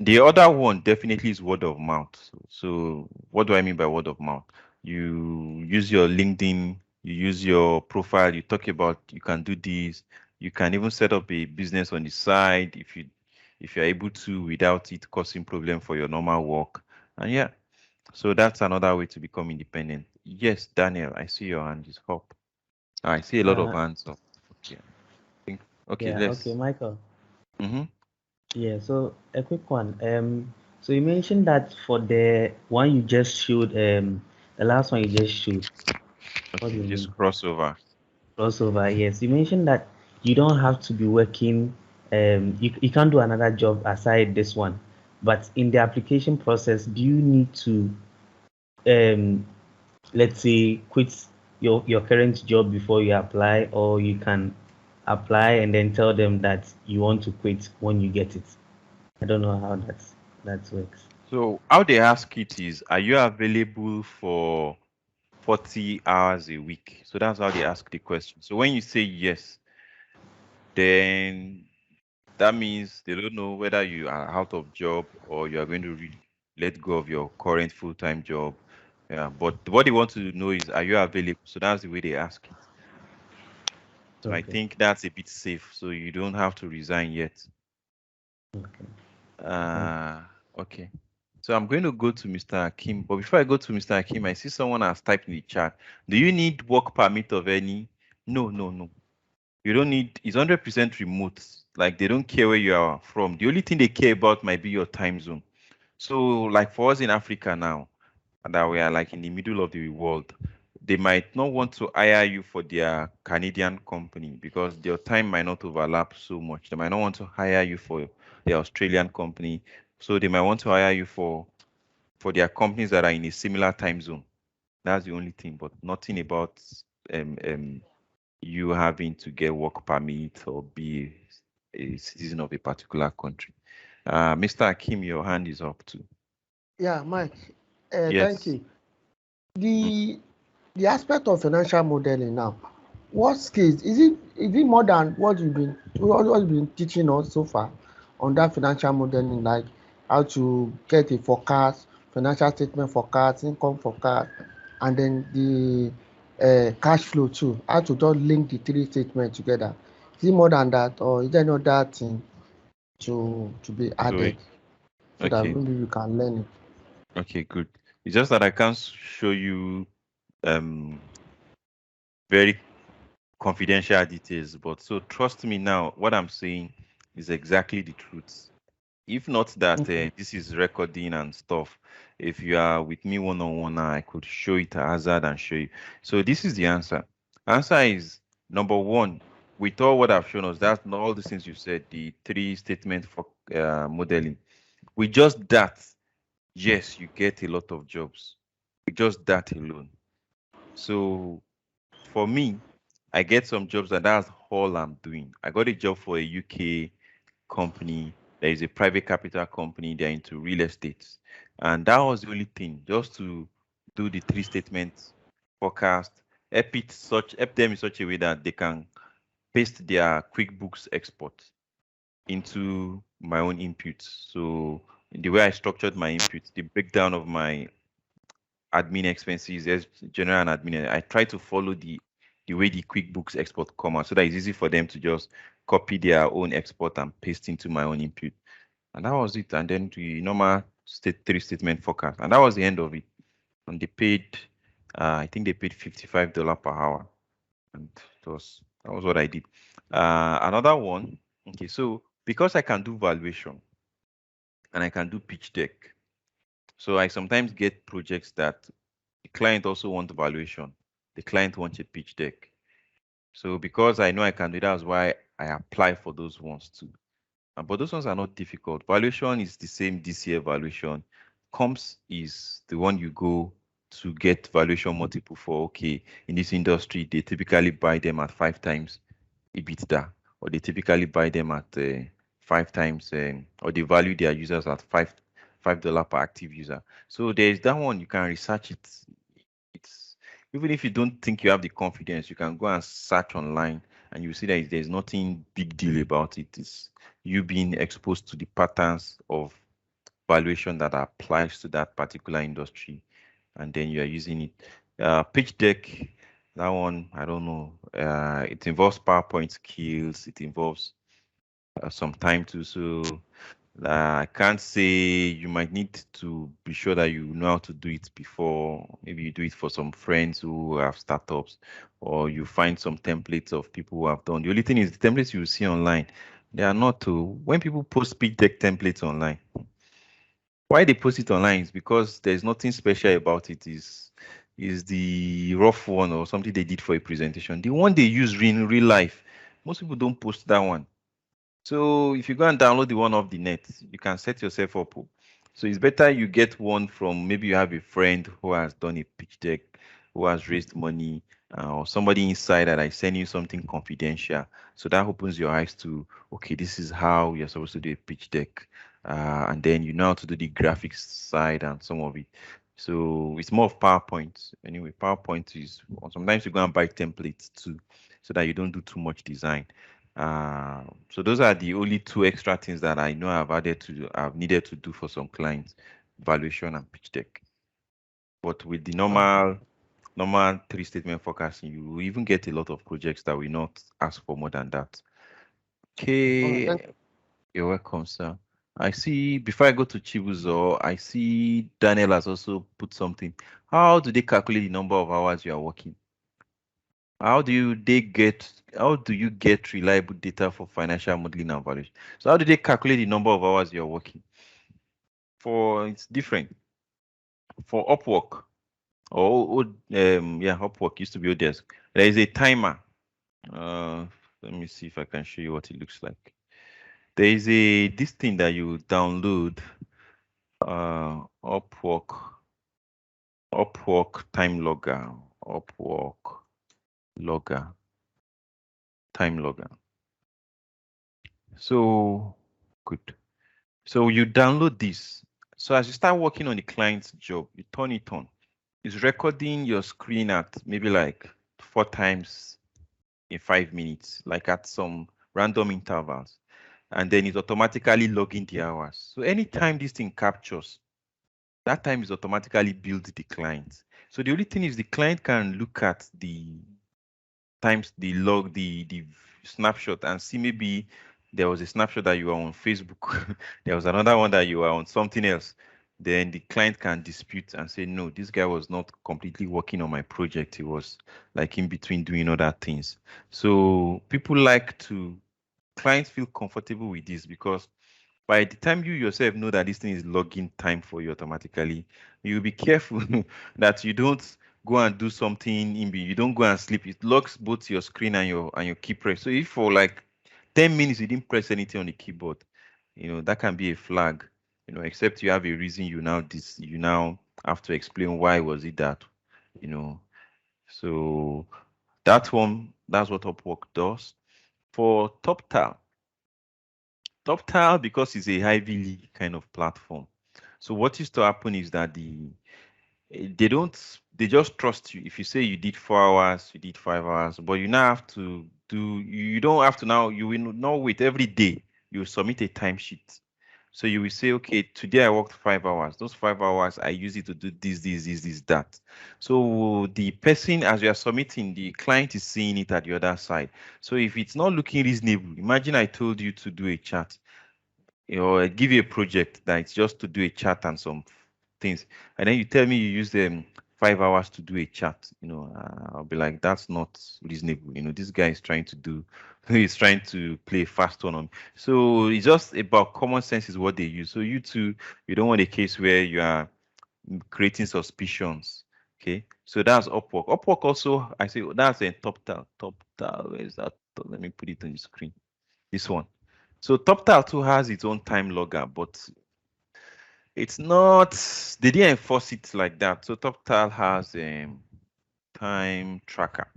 The other one definitely is word of mouth. So what do I mean by word of mouth? You use your LinkedIn, you use your profile, you talk about you can do this, you can even set up a business on the side if you're able to without it causing problem for your normal work. And yeah, so that's another way to become independent. Yes, Daniel, I see your hand is up. I see a lot of hands up. Okay. Okay, Yeah, let's. okay, Michael. Mm-hmm. Yeah, so a quick one. So you mentioned that for the one you just showed, the last one you just showed, what do Okay, you just mean? crossover. Crossover, yes. You mentioned that you don't have to be working, you can't do another job aside this one. But in the application process, do you need to, um, let's say, quit your current job before you apply, or you can apply and then tell them that you want to quit when you get it? I don't know how that works. So how they ask it is, are you available for 40 hours a week? So that's how they ask the question. So when you say yes, then that means they don't know whether you are out of job or you are going to let go of your current full-time job. Yeah, but what they want to know is, are you available? So that's the way they ask it. So I Okay. think that's a bit safe. So you don't have to resign yet. Okay. Okay. So I'm going to go to Mr. Akim. But before I go to Mr. Akim, I see someone has typed in the chat. Do you need work permit of any? No, no, no. You don't need, it's 100% remote. Like they don't care where you are from. The only thing they care about might be your time zone. So like for us in Africa now, that we are like in the middle of the world, they might not want to hire you for their Canadian company because their time might not overlap so much. They might not want to hire you for the Australian company. So they might want to hire you for their companies that are in a similar time zone. That's the only thing, but nothing about you having to get work permit or be a citizen of a particular country. Mr. Akim, your hand is up too. Yeah, Mike. Thank Yes. you. The aspect of financial modeling now, what skills is it more than what you've been teaching us so far on that financial modeling, like how to get a forecast, financial statement forecast, income forecast, and then the cash flow too, how to just link the three statements together? Is it more than that, or is there no other thing to be added so that Okay. maybe you can learn it? Okay, good. It's just that I can't show you very confidential details, but so trust me now, what I'm saying is exactly the truth. If not that Okay. this is recording and stuff, if you are with me one-on-one now, I could show it at hazard and show you. So this is the answer. Answer is number one, with all what I've shown us, that's not all the things you said, the three statement for modeling. With just that, yes, you get a lot of jobs. With just that alone. So for me, I get some jobs and that's all I'm doing. I got a job for a UK company. There is a private capital company. They're into real estate. And that was the only thing, just to do the three statements forecast, help them in such a way that they can paste their QuickBooks export into my own inputs. So the way I structured my inputs, the breakdown of my admin expenses, as general and admin, I try to follow the way the QuickBooks export come out so that it's easy for them to just copy their own export and paste into my own input. And that was it. And then the normal three statement forecast. And that was the end of it. And they paid, I think they paid $55 per hour. And that was what I did. Another one, okay, so because I can do valuation, and I can do pitch deck. So I sometimes get projects that the client also wants valuation. The client wants a pitch deck. So because I know I can do that's why I apply for those ones too. But those ones are not difficult. Valuation is the same this year valuation. Comps is the one you go to get valuation multiple for. Okay, in this industry, they typically buy them at 5 times EBITDA, or they typically buy them at 5 times, or they value their users at $5 per active user. So there's that one, you can research it. It's even if you don't think you have the confidence, you can go and search online and you see that there's nothing big deal about it. It's you being exposed to the patterns of valuation that applies to that particular industry, and then you are using it. Pitch deck, that one, I don't know. It involves PowerPoint skills. It involves some time too. So I can't say, you might need to be sure that you know how to do it before. Maybe you do it for some friends who have startups, or you find some templates of people who have done. The only thing is the templates you see online, they are not to, when people post pitch deck templates online, why they post it online is because there's nothing special about it. Is the rough one or something they did for a presentation. The one they use in real life, most people don't post that one. So if you go and download the one off the net, you can set yourself up. So it's better you get one from, maybe you have a friend who has done a pitch deck, who has raised money, or somebody inside that I send you something confidential. So that opens your eyes to, okay, this is how you're supposed to do a pitch deck. And then you know how to do the graphics side and some of it. So it's more of PowerPoint. Anyway, PowerPoint is, sometimes you go and buy templates too, so that you don't do too much design. So those are the only 2 extra things that I know I've needed to do for some clients: valuation and pitch deck. But with the normal 3-statement forecasting, you will even get a lot of projects that will not ask for more than that. Okay, you're welcome, sir. I see, before I go to Chibuzo, I see Daniel has also put something. How do they calculate the number of hours you are working? How do you get reliable data for financial modeling and valuation? So how do they calculate the number of hours you're working? It's different. For Upwork, Upwork used to be Odesk. There is a timer. Let me see if I can show you what it looks like. There is this thing that you download, Upwork time logger, Upwork logger, time logger. So good. So you download this. So as you start working on the client's job, you turn it on. It's recording your screen at maybe like 4 times in 5 minutes, like at some random intervals. And then it's automatically logging the hours. So anytime this thing captures, that time is automatically billed the client. So the only thing is the client can look at the times, the log, the snapshot, and see maybe there was a snapshot that you were on Facebook. There was another one that you were on something else. Then the client can dispute and say, no, this guy was not completely working on my project. He was like in between doing other things. So clients feel comfortable with this, because by the time you yourself know that this thing is logging time for you automatically, you'll be careful that you don't go and do something you don't go and sleep. It locks both your screen and your key press. So if for like 10 minutes you didn't press anything on the keyboard, that can be a flag. Except you have a reason, you now have to explain why was it that. So that's what Upwork does. For TopTal, because it's a heavily kind of platform. So what used to happen is that they just trust you. If you say you did 4 hours, you did 5 hours, but you now have to you don't have to now, you will not wait every day. You submit a timesheet. So you will say, okay, today I worked 5 hours. Those 5 hours, I use it to do this, that. So the person, as you are submitting, the client is seeing it at the other side. So if it's not looking reasonable, imagine I told you to do a chart, or give you a project that it's just to do a chart and some things, and then you tell me you use them 5 hours to do a chart. I'll be like, that's not reasonable. This guy is trying to do who is trying to play a fast one on me. So it's just about common sense is what they use. So you too, you don't want a case where you are creating suspicions. Okay, so that's Upwork. Upwork also, I say that's a top tile. Top tile, where is that? Let me put it on the screen. This one. So top tile too has its own time logger, but it's not. They didn't enforce it like that. So top tile has a time tracker.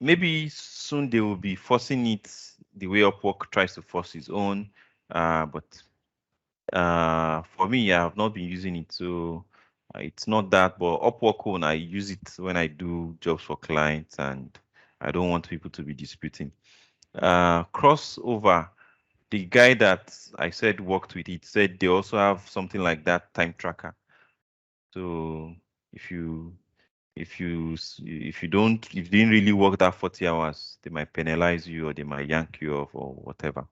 Maybe soon they will be forcing it the way Upwork tries to force its own. But for me, I have not been using it, so it's not that. But Upwork own, I use it when I do jobs for clients, and I don't want people to be disputing. Crossover, the guy that I said worked with it said they also have something like that time tracker. So if you didn't really work that 40 hours, they might penalize you or they might yank you off or whatever.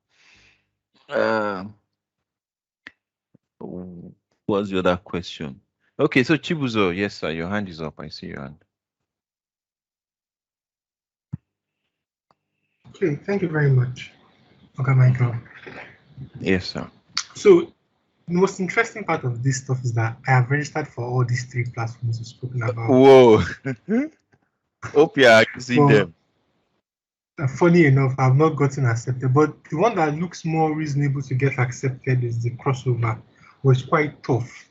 What's the other question? Okay, so Chibuzo, yes, sir, your hand is up. I see your hand. Okay, thank you very much, okay, Michael. Yes, sir. So the most interesting part of this stuff is that I have registered for all these 3 platforms you've spoken about. Whoa. Hope you are using them. Funny enough, I've not gotten accepted, but the one that looks more reasonable to get accepted is the crossover, which is quite tough.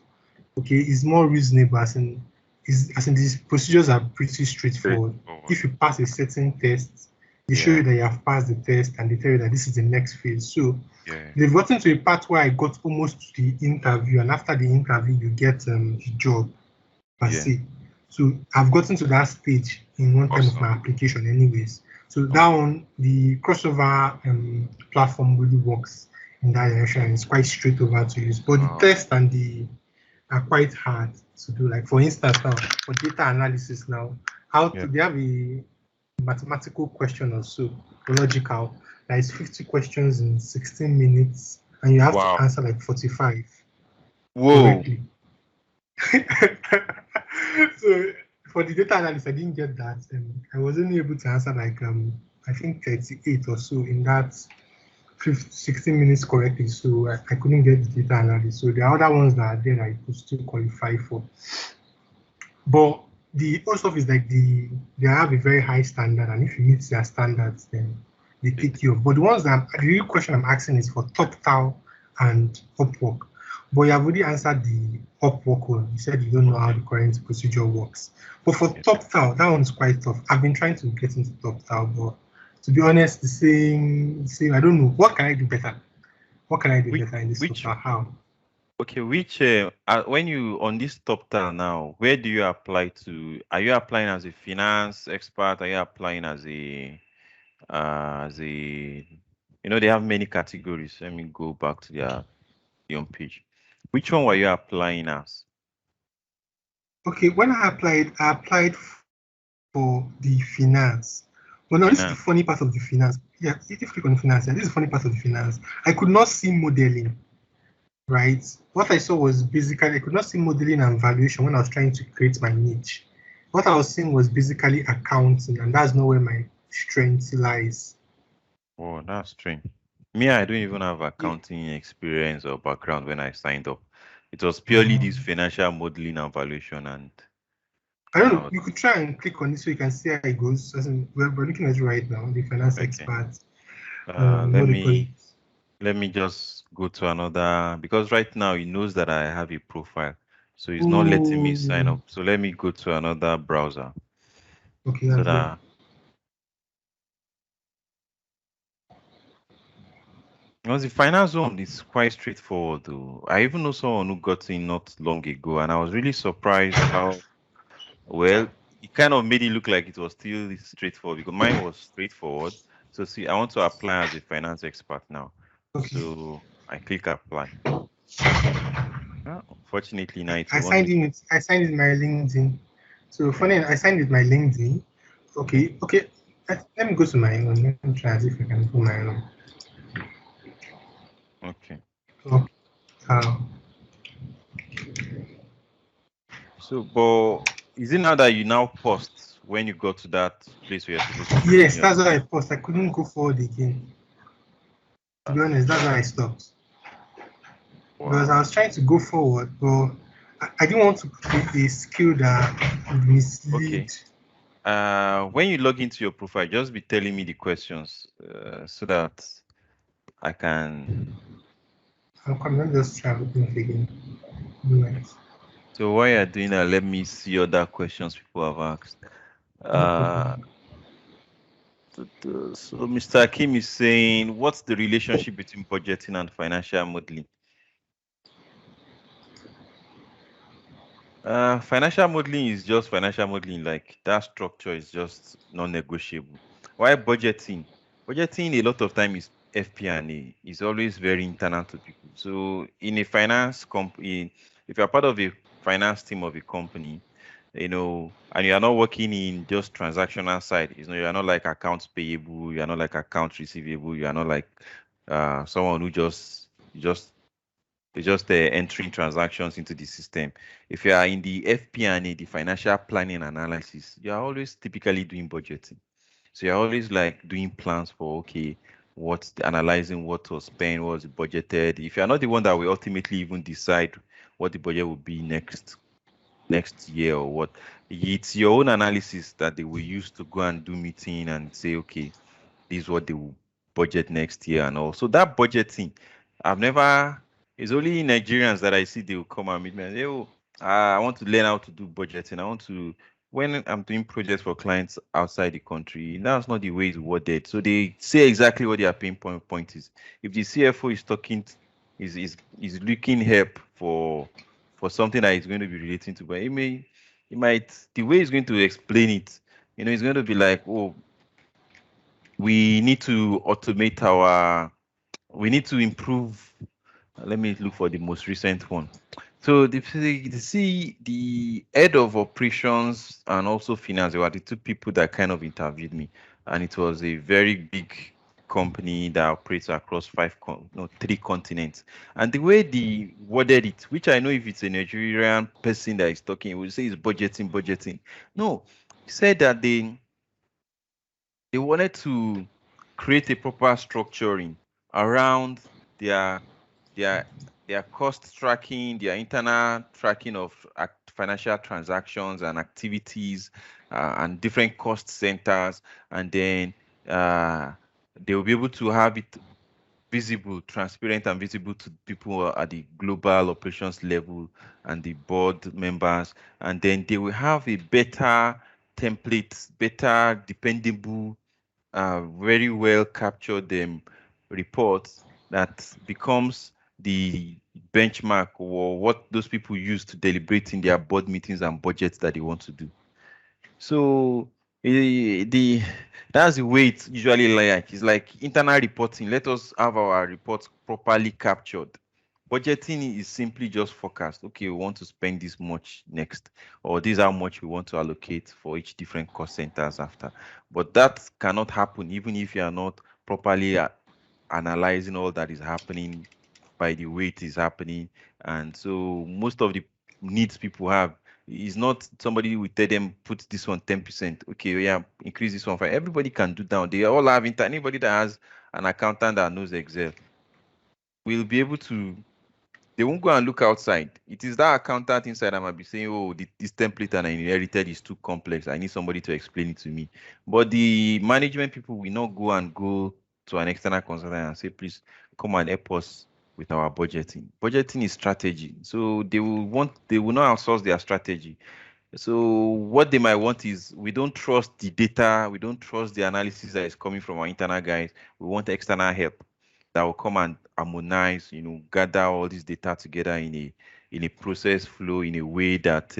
Okay, it's more reasonable as in these procedures are pretty straightforward. If you pass a certain test, they show you that you have passed the test and they tell you that this is the next phase. So they've gotten to a part where I got almost to the interview, and after the interview, you get the job per se. So I've gotten to that stage in one time of my application anyways. So that one, the crossover platform really works in that direction, and it's quite straight over to use. But the test and the are quite hard to do. Like for instance, now for data analysis, now they have a mathematical question or so, logical. That is 50 questions in 16 minutes, and you have to answer like 45 correctly. So for the data analysis, I didn't get that, and I wasn't able to answer like I think 38 or so in that 16 minutes correctly, so I couldn't get the data analysis. So the other ones that are there I could still qualify for. But the also is like they have a very high standard, and if you meet their standards, then they take you off. But the ones that the real question I'm asking is for TopTal and Upwork. But you have already answered the Upwork one. You said you don't know how the current procedure works. But for TopTal, that one's quite tough. I've been trying to get into TopTal, but to be honest, the same. I don't know. What can I do better? What can I do better in this TopTal? How? Okay, when you on this TopTal now, where do you apply to? Are you applying as a finance expert? Are you applying as a they have many categories. Let me go back to their home page. Which one were you applying as? Okay, when I applied for the finance. Well, no, this is the funny part of the finance. Yeah, if you click on finance, this is the funny part of the finance. I could not see modeling, right? What I saw was basically, I could not see modeling and valuation when I was trying to create my niche. What I was seeing was basically accounting, and that's not where my strength lies. Oh, that's strange. Me, I don't even have accounting experience or background when I signed up. It was purely this financial modeling and valuation, and I don't know. You could try and click on this so you can see how it goes. We're looking at it right now, the finance experts. Let me just go to another, because right now he knows that I have a profile, so he's not letting me sign up. So let me go to another browser. Okay. So that because the finance one is quite straightforward though. I even know someone who got in not long ago, and I was really surprised how well it kind of made it look like it was still straightforward, because mine was straightforward. So see, I want to apply as a finance expert now. Okay. So I click apply. Unfortunately, now I signed in my LinkedIn. So funny, I signed with my LinkedIn. Okay. Let me go to my own. Let me try and see if I can do my own. Okay. Okay. So, but is it now that you now post when you got to that place where you're supposed to Yes, that's why I paused. I couldn't go forward again. To be Okay. honest, that's why I stopped. Because I Wow. was trying to go forward, but I didn't want to create a skill that would mislead. Okay. When you log into your profile, just be telling me the questions so that I can. I'm coming. Let me just try looking it again. Nice. So while you're doing that, let me see other questions people have asked. No problem. So Mr. Akim is saying, what's the relationship between budgeting and financial modeling? Financial modeling is just financial modeling, like that structure is just non-negotiable. Why budgeting? Budgeting a lot of time is FP&A. It's always very internal to people. So in a finance company, if you're part of a finance team of a company, and you're not working in just transactional side, you're not like accounts payable, you're not like accounts receivable, you are not like someone who just entering transactions into the system. If you are in the FP&A, the financial planning analysis, you are always typically doing budgeting. So you're always like doing plans for, okay, analyzing what was spent, what was budgeted. If you're not the one that will ultimately even decide what the budget will be next year or what, it's your own analysis that they will use to go and do meeting and say, okay, this is what they will budget next year and all. So that budgeting, it's only Nigerians that I see they will come and meet me and say, oh, I want to learn how to do budgeting. When I'm doing projects for clients outside the country, that's not the way it's worded. So they say exactly what their pain point is. If the CFO is talking, is looking help for something that is going to be relating to, but the way he's going to explain it, it's going to be like, oh, we need to we need to improve. Let me look for the most recent one. So the head of operations and also finance, they were the two people that kind of interviewed me, and it was a very big company that operates across three continents. And the way they worded it, which I know if it's a Nigerian person that is talking, it will say it's budgeting. No, he said that they wanted to create a proper structuring around their cost tracking, their internal tracking of financial transactions and activities, and different cost centers, and then they will be able to have it visible, transparent, and visible to people at the global operations level and the board members, and then they will have a better template, better dependable, very well captured reports that becomes the benchmark or what those people use to deliberate in their board meetings and budgets that they want to do. So that's the way it's usually like. It's like internal reporting. Let us have our reports properly captured. Budgeting is simply just forecast. Okay, we want to spend this much next, or this is how much we want to allocate for each different cost centers after. But that cannot happen even if you are not properly analyzing all that is happening by the way it is happening. And so most of the needs people have is not somebody will tell them put this one 10%. Okay, yeah, increase this one 5. Everybody can do that. They all have anybody that has an accountant that knows Excel will be able to. They won't go and look outside. It is that accountant inside that might be saying, oh, this template that I inherited is too complex. I need somebody to explain it to me. But the management people will not go to an external consultant and say, please come and help us with our budgeting. Budgeting is strategy. So they will not outsource their strategy. So what they might want is, we don't trust the data, we don't trust the analysis that is coming from our internal guys. We want external help that will come and harmonize, gather all this data together in a process flow, in a way that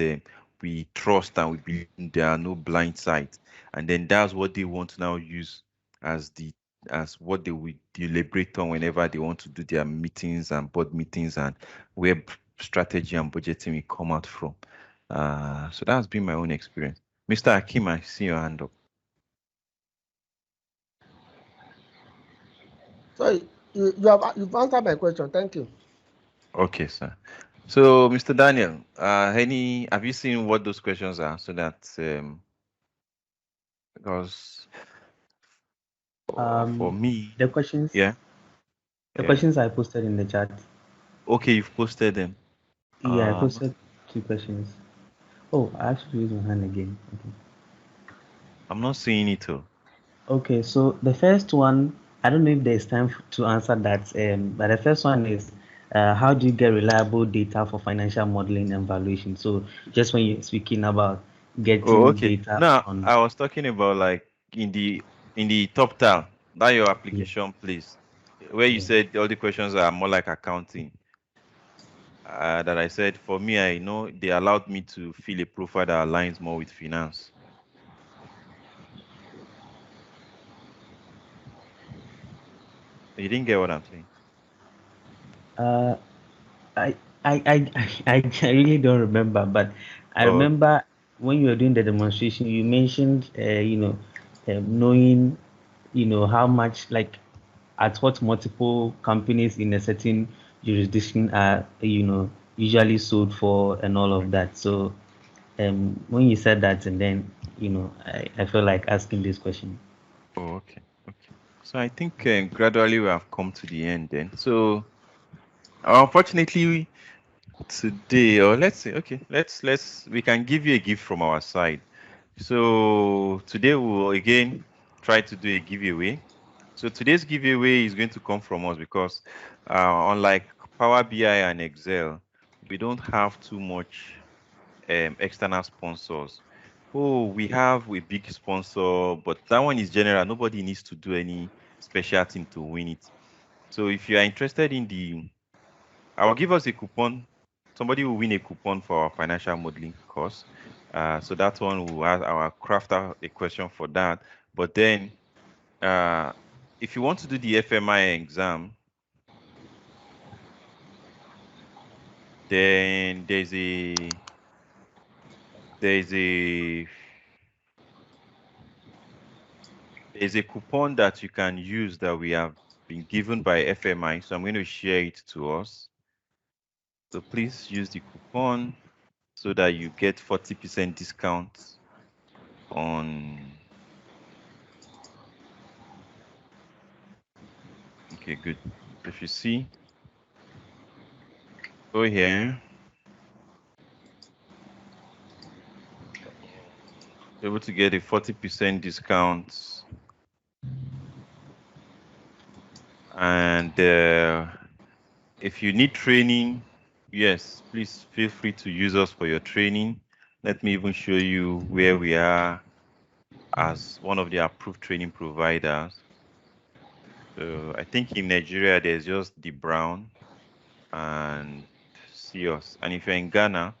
we trust and we believe there are no blind sides. And then that's what they want to now use as what they will deliberate on whenever they want to do their meetings and board meetings, and where strategy and budgeting will come out from. So that's been my own experience. Mr. Akim, I see your hand up. So you've answered my question. Thank you. Okay, sir. So, Mr. Daniel, have you seen what those questions are, so that because for me, the questions. yeah. The questions I posted in the chat. Okay, you've posted them. Yeah, I posted 2 questions. Oh, I actually raised my hand again. Okay. I'm not seeing it. Okay, so the first one, I don't know if there's time to answer that, but the first one is how do you get reliable data for financial modeling and valuation? So just when you're speaking about getting Okay. data Now on. I was talking about like in the top tile, that your application place, where you said all the questions are more like accounting. That I said for me, I know they allowed me to fill a profile that aligns more with finance. You didn't get what I'm saying? I, I really don't remember, but I remember when you were doing the demonstration, you mentioned, knowing, how much, like, at what multiple companies in a certain jurisdiction are, usually sold for and all of that. So, when you said that, and then, I feel like asking this question. Oh, okay. Okay. So I think gradually we have come to the end then. So unfortunately today, or let's say, okay, we can give you a gift from our side. So today we will again try to do a giveaway. So today's giveaway is going to come from us because unlike Power BI and Excel, we don't have too much external sponsors. Oh, we have a big sponsor, but that one is general. Nobody needs to do any special thing to win it. So if you are interested in I will give us a coupon. Somebody will win a coupon for our financial modeling course. So that one will ask our crafter a question for that. But then, if you want to do the FMI exam, then there's a coupon that you can use that we have been given by FMI. So I'm going to share it to us. So please use the coupon so that you get 40% discount on. Okay, good. If you see, go here, you're able to get a 40% discount. And if you need training, yes, please feel free to use us for your training. Let me even show you where we are as one of the approved training providers. So I think in Nigeria, there's just the Brown and CIOS. And if you're in Ghana,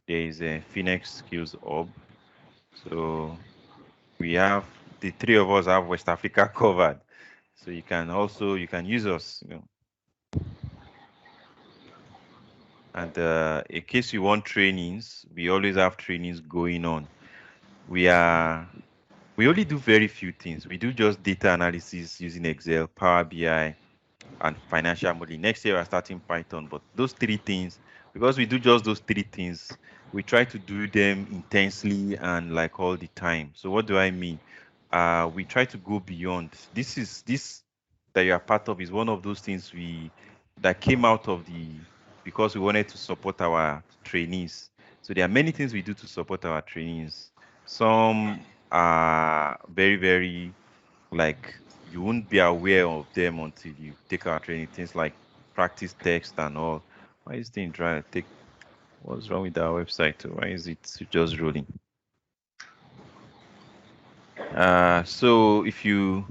there is a Phoenix Skills Hub. So we have, the 3 of us have West Africa covered. So you can use us, And in case you want trainings, we always have trainings going on. We only do very few things. We do just data analysis using Excel, Power BI, and financial modeling. Next year, we're starting Python. But those 3 things, because we do just those 3 things, we try to do them intensely and like all the time. So what do I mean? We try to go beyond. This that you are part of is one of those things that came out of because we wanted to support our trainees. So there are many things we do to support our trainees. Some are very, very, like, you won't be aware of them until you take our training. Things like practice text and all. Why is this thing trying to take? What's wrong with our website? Why is it just rolling? So if you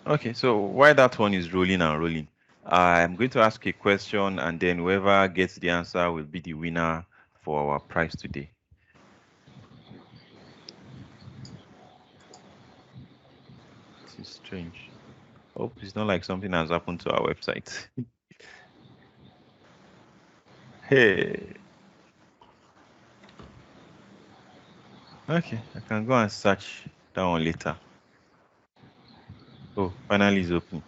okay, so while that one is rolling and rolling, I'm going to ask a question, and then whoever gets the answer will be the winner for our prize today. This is strange. Hope it's not like something has happened to our website. Hey. Okay, I can go and search that one later. Oh, finally it's open.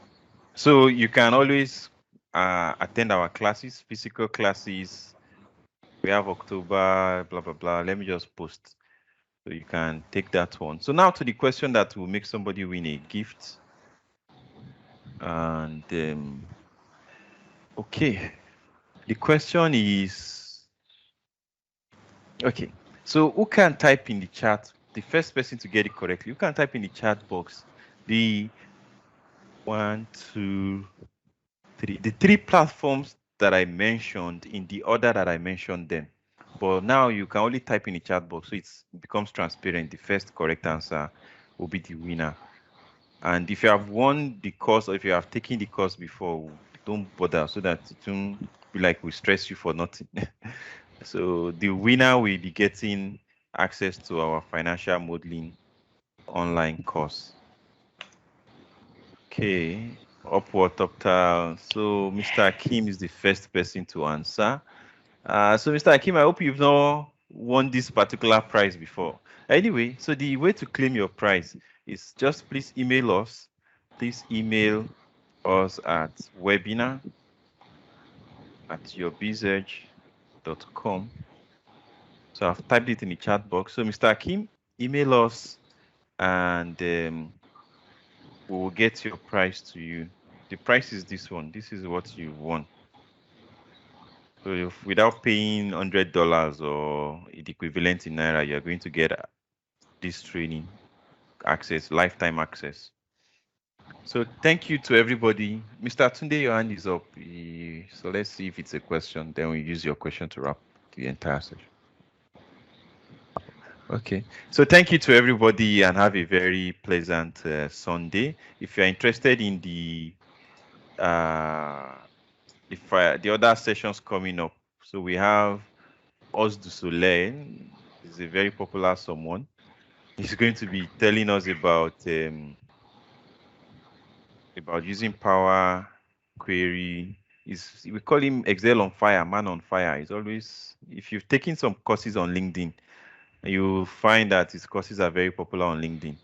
So you can always attend our classes, physical classes. We we have October, blah, blah, blah. Let me just post. So you can take that one. So now to the question that will make somebody win a gift. And okay, the question is, okay, so who can type in the chat? The first person to get it correctly, who can type in the chat box the 1, 2, 3, the 3 platforms that I mentioned in the order that I mentioned them. But now you can only type in the chat box, so it becomes transparent. The first correct answer will be the winner. And if you have won the course, or if you have taken the course before, don't bother, so that it won't be like we stress you for nothing. So the winner will be getting access to our financial modeling online course. Okay, Upwork Top. So Mr. Akim is the first person to answer. So Mr. Akim, I hope you've not won this particular prize before. Anyway, so the way to claim your prize is just please email us. Please email us at webinar@UrBizEdge.com. So I've typed it in the chat box. So Mr. Akim, email us and we will get your prize to you. The price is this one. This is what you won. So if, without paying $100 or the equivalent in Naira, you're going to get this training access, lifetime access. So thank you to everybody. Mr. Tunde, your hand is up. So let's see if it's a question. Then we use your question to wrap the entire session. Okay. So thank you to everybody and have a very pleasant Sunday. If you're interested in the other sessions coming up, so we have Os du Soleil. Is a very popular someone. He's going to be telling us about using Power Query. We call him Excel on fire, man on fire. He's always, if you've taken some courses on LinkedIn, you find that his courses are very popular on LinkedIn,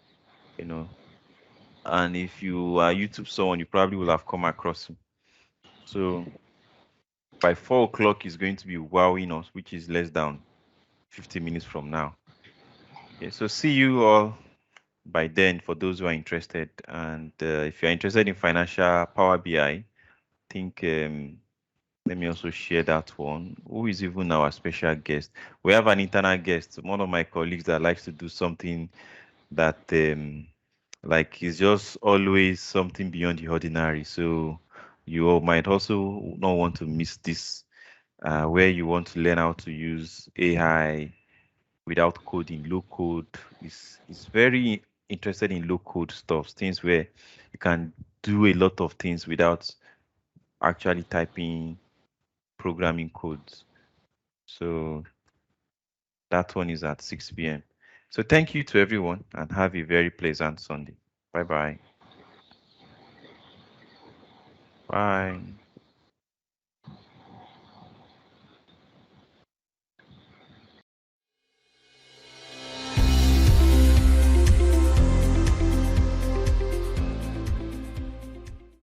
you know. And if you are YouTube someone, you probably will have come across him. So by 4 o'clock, he's going to be wowing us, which is less than 50 minutes from now. Okay, so see you all by then for those who are interested. And if you're interested in financial Power BI, I think let me also share that one. Who is even our special guest? We have an internal guest, one of my colleagues that likes to do something that like is just always something beyond the ordinary. So you might also not want to miss this, where you want to learn how to use AI without coding, low code. Is very interested in low code stuff, things where you can do a lot of things without actually typing programming codes. So that one is at 6 p.m. So thank you to everyone and have a very pleasant Sunday. Bye-bye. Bye.